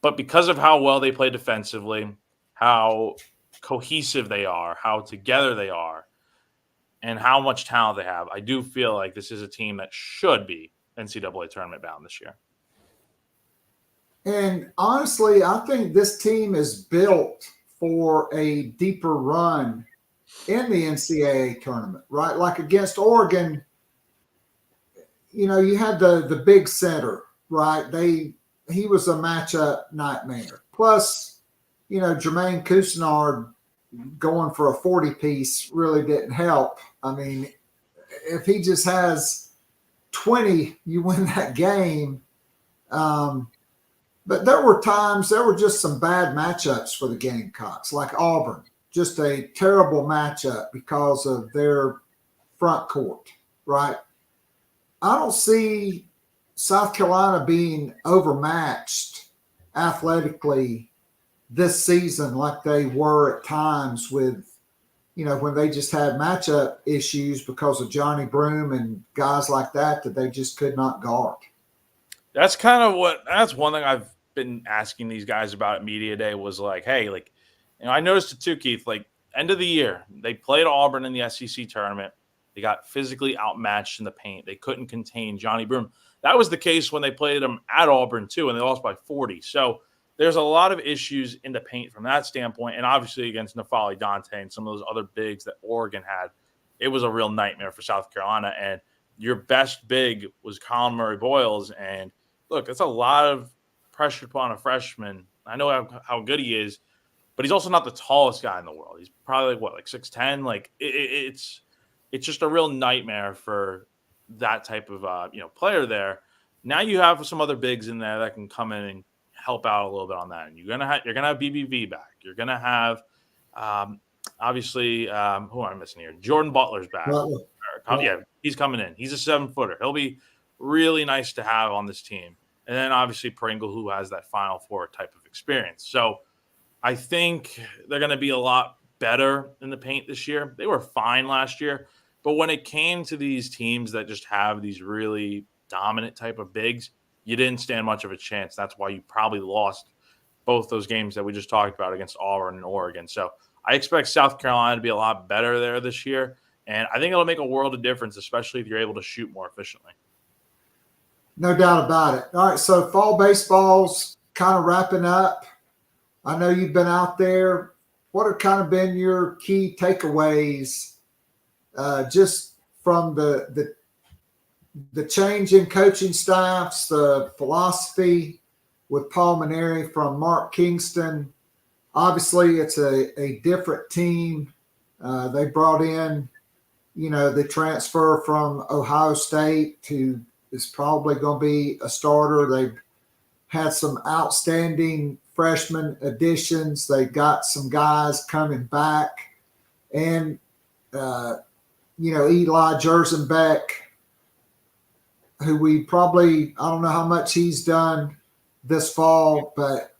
S6: But because of how well they play defensively, how cohesive they are, how together they are, and how much talent they have, I do feel like this is a team that should be NCAA tournament bound this year.
S5: And honestly, I think this team is built for a deeper run in the NCAA tournament, right? Like against Oregon, you had the big center, right? He was a matchup nightmare. Plus, Jermaine Cousinard going for a 40-piece really didn't help. I mean, if he just has 20, you win that game. But there were just some bad matchups for the Gamecocks, like Auburn. Just a terrible matchup because of their front court, right? I don't see South Carolina being overmatched athletically this season like they were at times with, when they just had matchup issues because of Johnny Broom and guys like that they just could not guard.
S6: That's that's one thing I've been asking these guys about at Media Day was like, hey, like, I noticed it too, Keith, like end of the year, they played Auburn in the SEC tournament. They got physically outmatched in the paint. They couldn't contain Johnny Broom. That was the case when they played them at Auburn too, and they lost by 40. So there's a lot of issues in the paint from that standpoint. And obviously against Nafali Dante and some of those other bigs that Oregon had, it was a real nightmare for South Carolina. And your best big was Colin Murray Boyles. And look, it's a lot of pressure upon a freshman. I know how good he is, but he's also not the tallest guy in the world. He's probably like 6'10". Like it's just a real nightmare for that type of player there. Now you have some other bigs in there that can come in and help out a little bit on that. And you're gonna have BBV back. You're gonna have obviously who am I missing here? Jordan Butler's back. Yeah, he's coming in. He's a 7-footer. He'll be really nice to have on this team. And then obviously Pringle, who has that Final Four type of experience. So I think they're going to be a lot better in the paint this year. They were fine last year. But when it came to these teams that just have these really dominant type of bigs, you didn't stand much of a chance. That's why you probably lost both those games that we just talked about against Auburn and Oregon. So I expect South Carolina to be a lot better there this year. And I think it'll make a world of difference, especially if you're able to shoot more efficiently.
S5: No doubt about it. All right, so fall baseball's kind of wrapping up. I know you've been out there. What have kind of been your key takeaways just from the change in coaching staffs, the philosophy with Paul Mainieri from Mark Kingston? Obviously, it's a different team. They brought in, the transfer from Ohio State, who is probably going to be a starter. They've had some outstanding freshman additions. They got some guys coming back. And, Eli Jersenbeck, who we probably, I don't know how much he's done this fall, but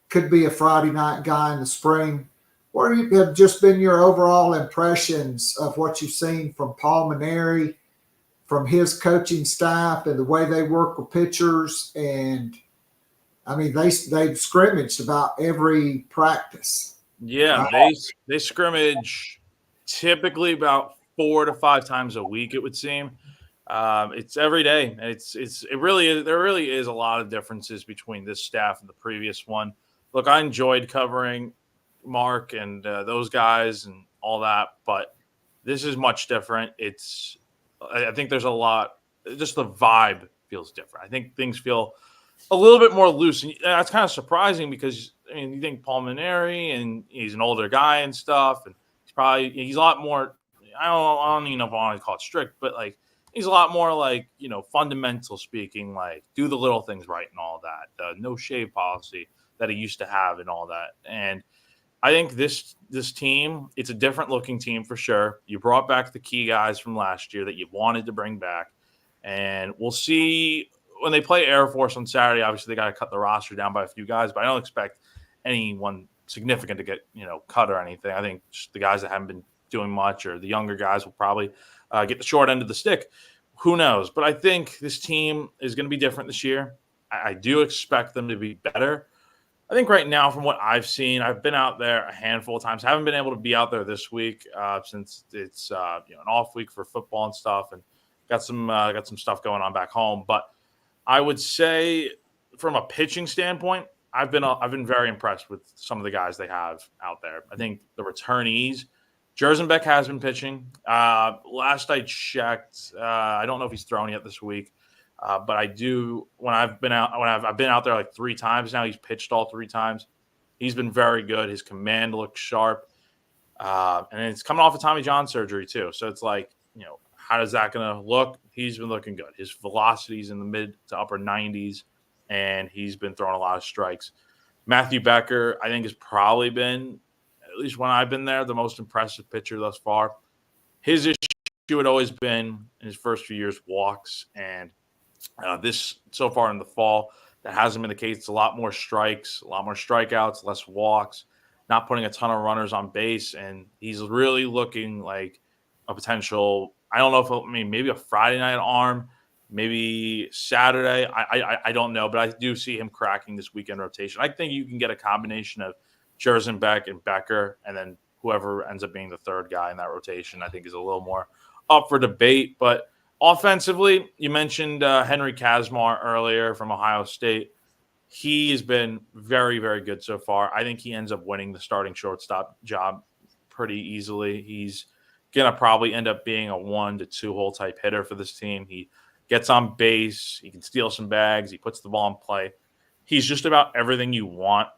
S5: could be a Friday night guy in the spring. What have just been your overall impressions of what you've seen from Paul Mainieri, from his coaching staff, and the way they work with pitchers? And I mean, they've scrimmaged about every practice.
S6: Yeah, they scrimmage typically about 4 to 5 times a week, it would seem. It's every day. There really is a lot of differences between this staff and the previous one. Look, I enjoyed covering Mark and those guys and all that, but this is much different. I think there's a lot, just the vibe feels different. I think things feel a little bit more loose, and that's kind of surprising because you think Paul Mainieri, and he's an older guy and stuff, and he's a lot more. I don't even know if I want to call it strict, but like he's a lot more like fundamental speaking, like do the little things right and all that. The no shave policy that he used to have and all that. And I think this team, it's a different looking team for sure. You brought back the key guys from last year that you wanted to bring back, and we'll see. When they play Air Force on Saturday, obviously they got to cut the roster down by a few guys, but I don't expect anyone significant to get cut or anything. I think just the guys that haven't been doing much, or the younger guys, will probably get the short end of the stick. Who knows? But I think this team is going to be different this year. I do expect them to be better. I think right now, from what I've seen, I've been out there a handful of times. I haven't been able to be out there this week since it's an off week for football and stuff, and got some stuff going on back home. But I would say, from a pitching standpoint, I've been very impressed with some of the guys they have out there. I think the returnees, Jersenbeck has been pitching. Last I checked, I don't know if he's thrown yet this week, but I do. I've been out there like 3 times now. He's pitched all 3 times. He's been very good. His command looks sharp, and it's coming off of Tommy John surgery too. So it's like, how is that going to look? He's been looking good. His velocity's in the mid to upper 90s, and he's been throwing a lot of strikes. Matthew Becker, I think, has probably been, at least when I've been there, the most impressive pitcher thus far. His issue had always been, in his first few years, walks, and this so far in the fall, that hasn't been the case. It's a lot more strikes, a lot more strikeouts, less walks, not putting a ton of runners on base, and he's really looking like a potential. I don't know if maybe a Friday night arm, maybe Saturday. I don't know, but I do see him cracking this weekend rotation. I think you can get a combination of Jersenbeck and Becker, and then whoever ends up being the third guy in that rotation, I think, is a little more up for debate. But offensively, you mentioned Henry Kazmar earlier from Ohio State. He has been very, very good so far. I think he ends up winning the starting shortstop job pretty easily. He's going to probably end up being a 1 to 2 hole type hitter for this team. He gets on base. He can steal some bags. He puts the ball in play. He's just about everything you want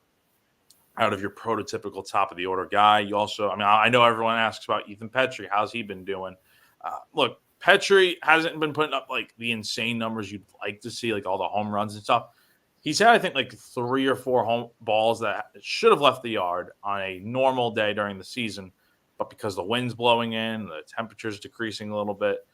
S6: out of your prototypical top of the order guy. You also, I know everyone asks about Ethan Petrie. How's he been doing? Look, Petrie hasn't been putting up like the insane numbers you'd like to see, like all the home runs and stuff. He's had, I think, like 3 or 4 home balls that should have left the yard on a normal day during the season, but because the wind's blowing in, the temperature's decreasing a little bit,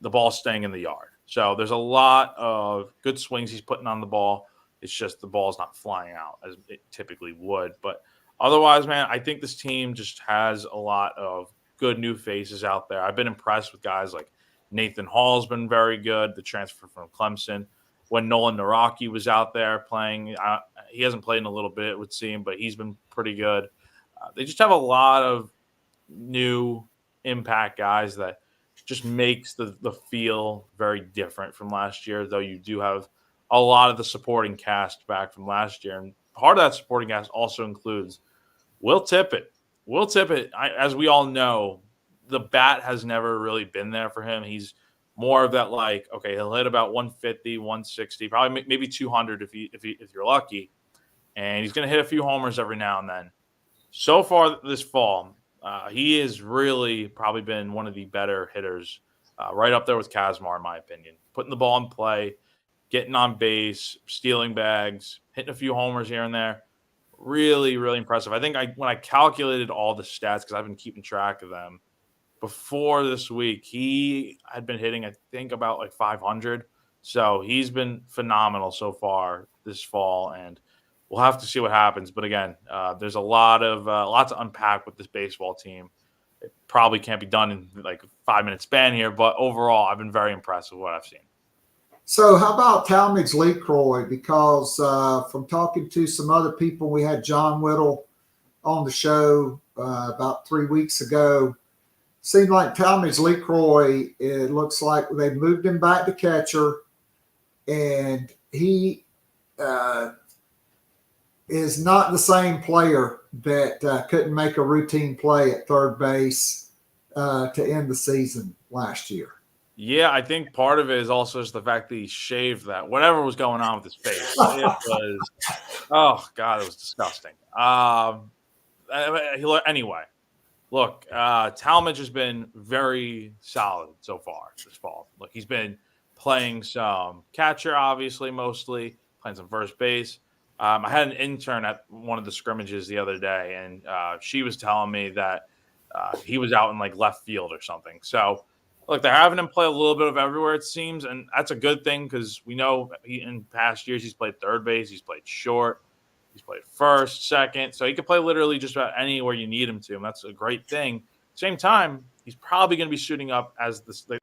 S6: the ball's staying in the yard. So there's a lot of good swings he's putting on the ball. It's just the ball's not flying out as it typically would. But otherwise, man, I think this team just has a lot of good new faces out there. I've been impressed with guys like Nathan Hall's been very good, the transfer from Clemson. When Nolan Naraki was out there playing, he hasn't played in a little bit, it would seem, but he's been pretty good. They just have a lot of new impact guys that just makes the feel very different from last year, though you do have a lot of the supporting cast back from last year. And part of that supporting cast also includes Will Tippett. Will Tippett, as we all know, the bat has never really been there for him. He's more of that, like, okay, he'll hit about 150, 160, probably maybe 200 if you're lucky. And he's going to hit a few homers every now and then. So far this fall, he has really probably been one of the better hitters, right up there with Kazmar, in my opinion. Putting the ball in play, getting on base, stealing bags, hitting a few homers here and there. Really, really impressive. I think when I calculated all the stats, because I've been keeping track of them, before this week, he had been hitting, I think, about like 500. So he's been phenomenal so far this fall, and we'll have to see what happens. But again, there's a lot to unpack with this baseball team. It probably can't be done in like a 5-minute span here, but overall, I've been very impressed with what I've seen.
S5: So how about Talmadge LeCroy? Because from talking to some other people, we had John Whittle on the show about 3 weeks ago. Seemed like Talmadge LeCroy, it looks like they've moved him back to catcher, and he is not the same player that couldn't make a routine play at third base to end the season last year.
S6: Yeah, I think part of it is also just the fact that he shaved that. Whatever was going on with his face, it was, oh, God, it was disgusting. Anyway. Look, Talmadge has been very solid so far this fall. Look, he's been playing some catcher, obviously, mostly, playing some first base. I had an intern at one of the scrimmages the other day, and she was telling me that he was out in, like, left field or something. So, look, they're having him play a little bit of everywhere, it seems, and that's a good thing because we know in past years he's played third base, he's played short. He's played first, second, so he can play literally just about anywhere you need him to, and that's a great thing. Same time, he's probably going to be shooting up as the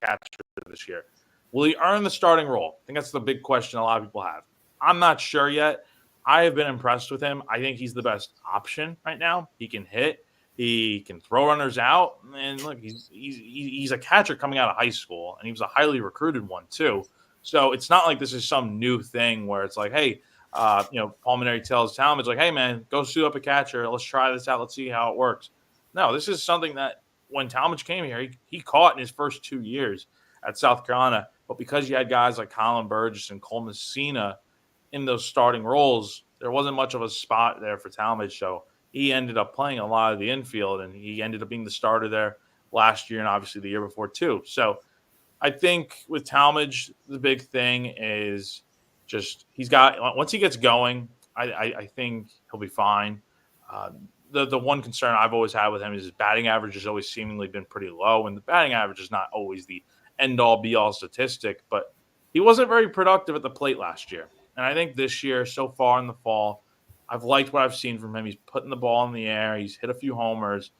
S6: catcher this year. Will he earn the starting role? I think that's the big question a lot of people have. I'm not sure yet. I have been impressed with him. I think he's the best option right now. He can hit. He can throw runners out. And look, he's a catcher coming out of high school, and he was a highly recruited one too. So it's not like this is some new thing where it's like, hey, Paul Mainieri tells Talmadge, like, hey, man, go suit up a catcher. Let's try this out. Let's see how it works. No, this is something that when Talmadge came here, he caught in his first 2 years at South Carolina. But because you had guys like Colin Burgess and Cole Messina in those starting roles, there wasn't much of a spot there for Talmadge. So he ended up playing a lot of the infield, and he ended up being the starter there last year and obviously the year before too. So I think with Talmadge, the big thing is just once he gets going, I think he'll be fine. The one concern I've always had with him is his batting average has always seemingly been pretty low, and the batting average is not always the end-all, be-all statistic, but he wasn't very productive at the plate last year. And I think this year, so far in the fall, I've liked what I've seen from him. He's putting the ball in the air. He's hit a few homers.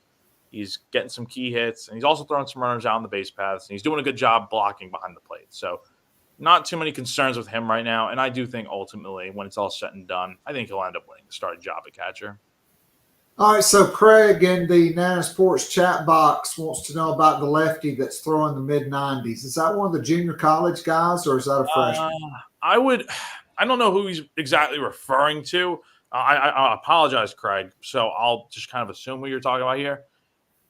S6: He's getting some key hits, and he's also throwing some runners out on the base paths, and he's doing a good job blocking behind the plate. So not too many concerns with him right now, and I do think ultimately, when it's all said and done, I think he'll end up winning the starting job at catcher.
S5: All right, so Craig in the Nana Sports chat box wants to know about the lefty that's throwing the mid-90s. Is that one of the junior college guys, or is that a freshman?
S6: I don't know who he's exactly referring to. I apologize, Craig, so I'll just kind of assume who you're talking about here.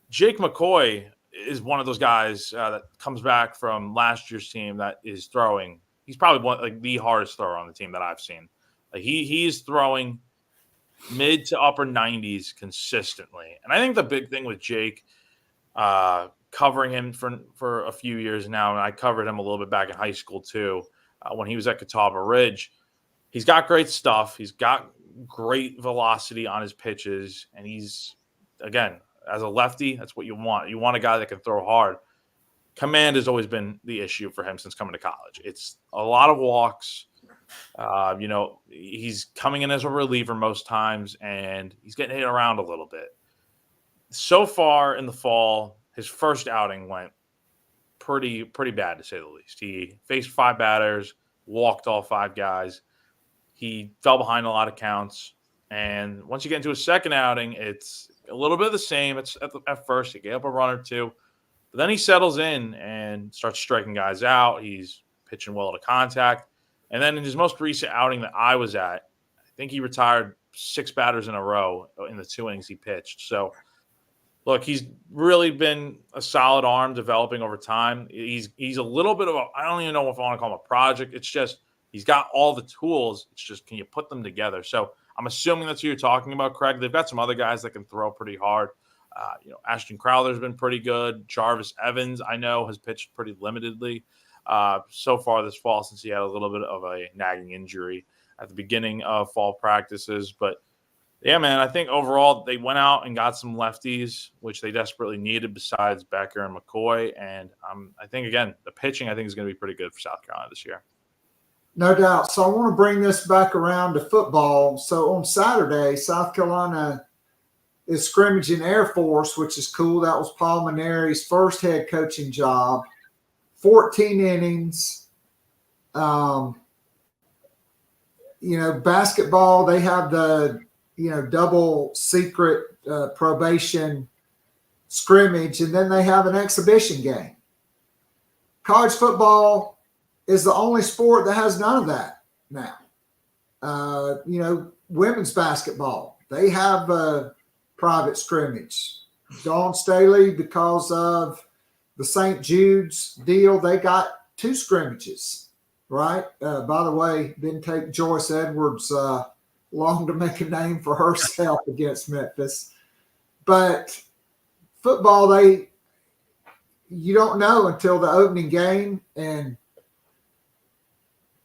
S6: Jake McCoy is one of those guys that comes back from last year's team that is throwing. He's probably the hardest thrower on the team that I've seen. He's throwing mid to upper 90s consistently. And I think the big thing with Jake, covering him for a few years now, and I covered him a little bit back in high school too, when he was at Catawba Ridge. He's got great stuff. He's got great velocity on his pitches, and he's, again, as a lefty, that's what you want. You want a guy that can throw hard. Command has always been the issue for him since coming to college. It's a lot of walks. He's coming in as a reliever most times, and he's getting hit around a little bit. So far in the fall, his first outing went pretty bad, to say the least. He faced 5 batters, walked all 5 guys. He fell behind a lot of counts. And once you get into a second outing, it's a little bit of the same. It's at first, he gave up a run or 2. But then he settles in and starts striking guys out. He's pitching well to contact. And then in his most recent outing that I was at, I think he retired 6 batters in a row in the 2 innings he pitched. So, look, he's really been a solid arm developing over time. He's a little bit of I don't even know if I want to call him a project. It's just he's got all the tools. It's just, can you put them together? So I'm assuming that's who you're talking about, Craig. They've got some other guys that can throw pretty hard. Ashton Crowther's been pretty good. Jarvis Evans, I know, has pitched pretty limitedly so far this fall, since he had a little bit of a nagging injury at the beginning of fall practices. But yeah, man, I think overall they went out and got some lefties, which they desperately needed besides Becker and McCoy. And I think, again, the pitching I think is going to be pretty good for South Carolina this year.
S5: No doubt. So I want to bring this back around to football. So on Saturday, South Carolina is scrimmaging Air Force, which is cool. That was Paul Maneri's first head coaching job. 14 innings. Basketball, they have the double secret probation scrimmage, and then they have an exhibition game. College football is the only sport that has none of that now. Women's basketball, they have a private scrimmage. Dawn Staley, because of the St. Jude's deal, they got 2 scrimmages, right? By the way, didn't take Joyce Edwards long to make a name for herself against Memphis. But football, you don't know until the opening game, and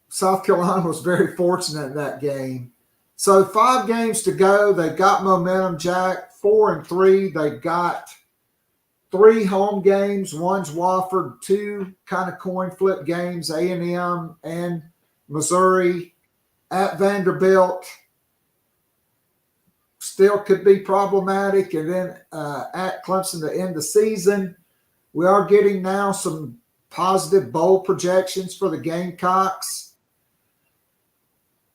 S5: South Carolina was very fortunate in that game. So 5 games to go. They've got momentum, Jack. 4-3. They've got 3 home games. One's Wofford, 2 kind of coin flip games, A&M and Missouri. At Vanderbilt, still could be problematic. And then at Clemson to end the season. We are getting now some positive bowl projections for the Gamecocks.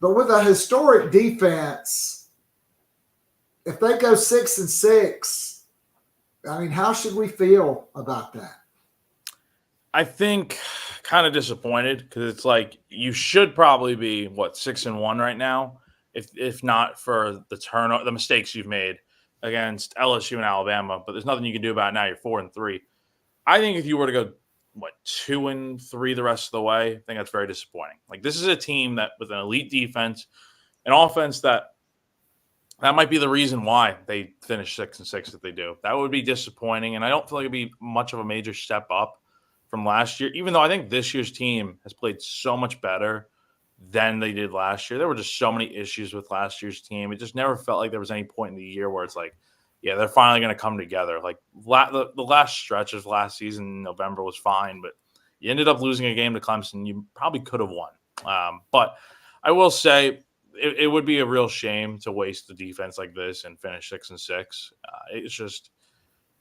S5: But with a historic defense, if they go 6-6, I mean, how should we feel about that?
S6: I think kind of disappointed, because it's like you should probably be 6-1 right now, if not for the mistakes you've made against LSU and Alabama. But there's nothing you can do about it now. You're 4-3. I think if you were to go 2-3 the rest of the way, I think that's very disappointing. Like, this is a team that with an elite defense, an offense that might be the reason why they finish 6-6 if they do. That would be disappointing, and I don't feel like it'd be much of a major step up from last year, even though I think this year's team has played so much better than they did last year. There were just so many issues with last year's team. It just never felt like there was any point in the year where it's like, yeah, they're finally going to come together. Like the last stretch of last season in November was fine, but you ended up losing a game to Clemson. You probably could have won. But I will say it would be a real shame to waste the defense like this and finish 6-6. It's just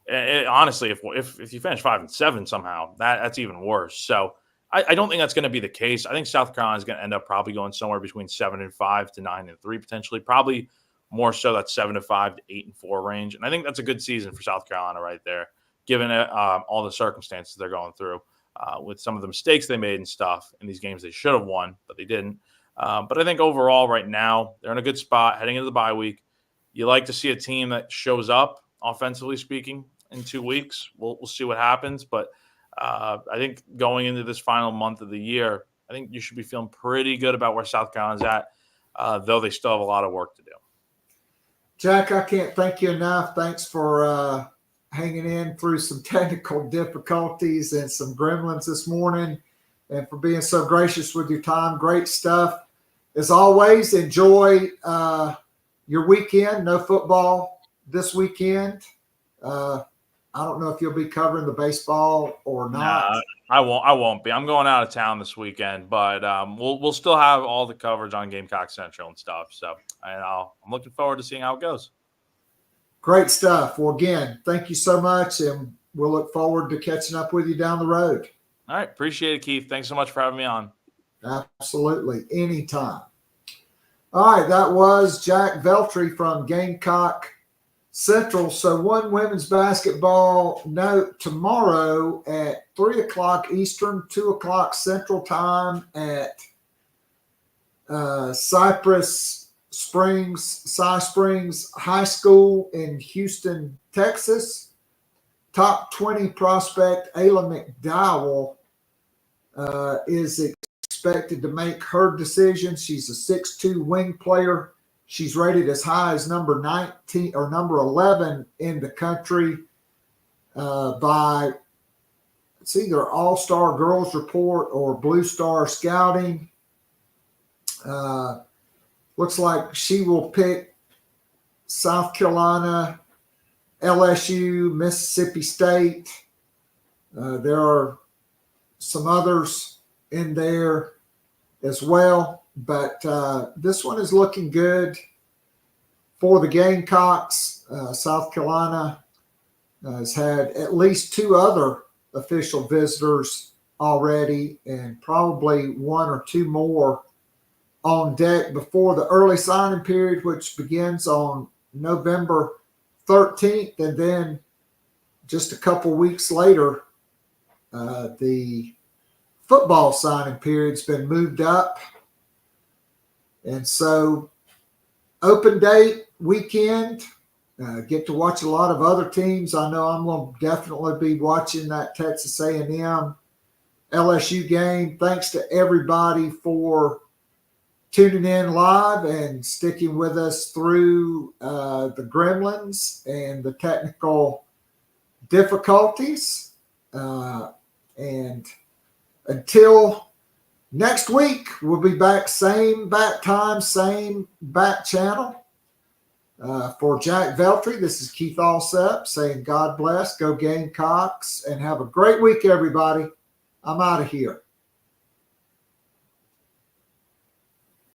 S6: honestly, if you finish 5-7 somehow, that's even worse. So I don't think that's going to be the case. I think South Carolina is going to end up probably going somewhere between 7-5 to 9-3 potentially. Probably more so that 7-5 to 8-4 range. And I think that's a good season for South Carolina right there, given all the circumstances they're going through with some of the mistakes they made and stuff in these games they should have won, but they didn't. But I think overall right now they're in a good spot heading into the bye week. You like to see a team that shows up offensively speaking in 2 weeks. We'll see what happens. But I think going into this final month of the year, I think you should be feeling pretty good about where South Carolina's at, though they still have a lot of work to do.
S5: Jack, I can't thank you enough. Thanks for hanging in through some technical difficulties and some gremlins this morning, and for being so gracious with your time. Great stuff. As always, enjoy your weekend. No football this weekend. I don't know if you'll be covering the baseball or not.
S6: Nah, I won't be. I'm going out of town this weekend, but we'll still have all the coverage on Gamecock Central and stuff. So I'm looking forward to seeing how it goes.
S5: Great stuff. Well, again, thank you so much, and we'll look forward to catching up with you down the road.
S6: All right. Appreciate it, Keith. Thanks so much for having me on.
S5: Absolutely. Anytime. All right. That was Jack Veltri from Gamecock Central. So one women's basketball note: tomorrow at 3 o'clock Eastern, 2 o'clock Central Time at Cypress Springs High School in Houston, Texas. Top 20 prospect Ayla McDowell is expected to make her decision. She's a 6'2" wing player. She's rated as high as number 19 or number 11 in the country by it's either All-Star Girls Report or Blue Star Scouting. Looks like she will pick South Carolina, LSU, Mississippi State. There are some others in there as well, but this one is looking good for the Gamecocks. South Carolina has had at least 2 other official visitors already, and probably 1 or 2 more on deck before the early signing period, which begins on November 13th. And then just a couple weeks later, the football signing period's been moved up. And so open date weekend, get to watch a lot of other teams. I know I'm going to definitely be watching that Texas A&M LSU game. Thanks to everybody for tuning in live and sticking with us through the gremlins and the technical difficulties. And until next week, we'll be back, same bat time, same bat channel. For Jack Veltri, this is Keith Allsep saying God bless, go Gamecocks, and have a great week, everybody. I'm out of here.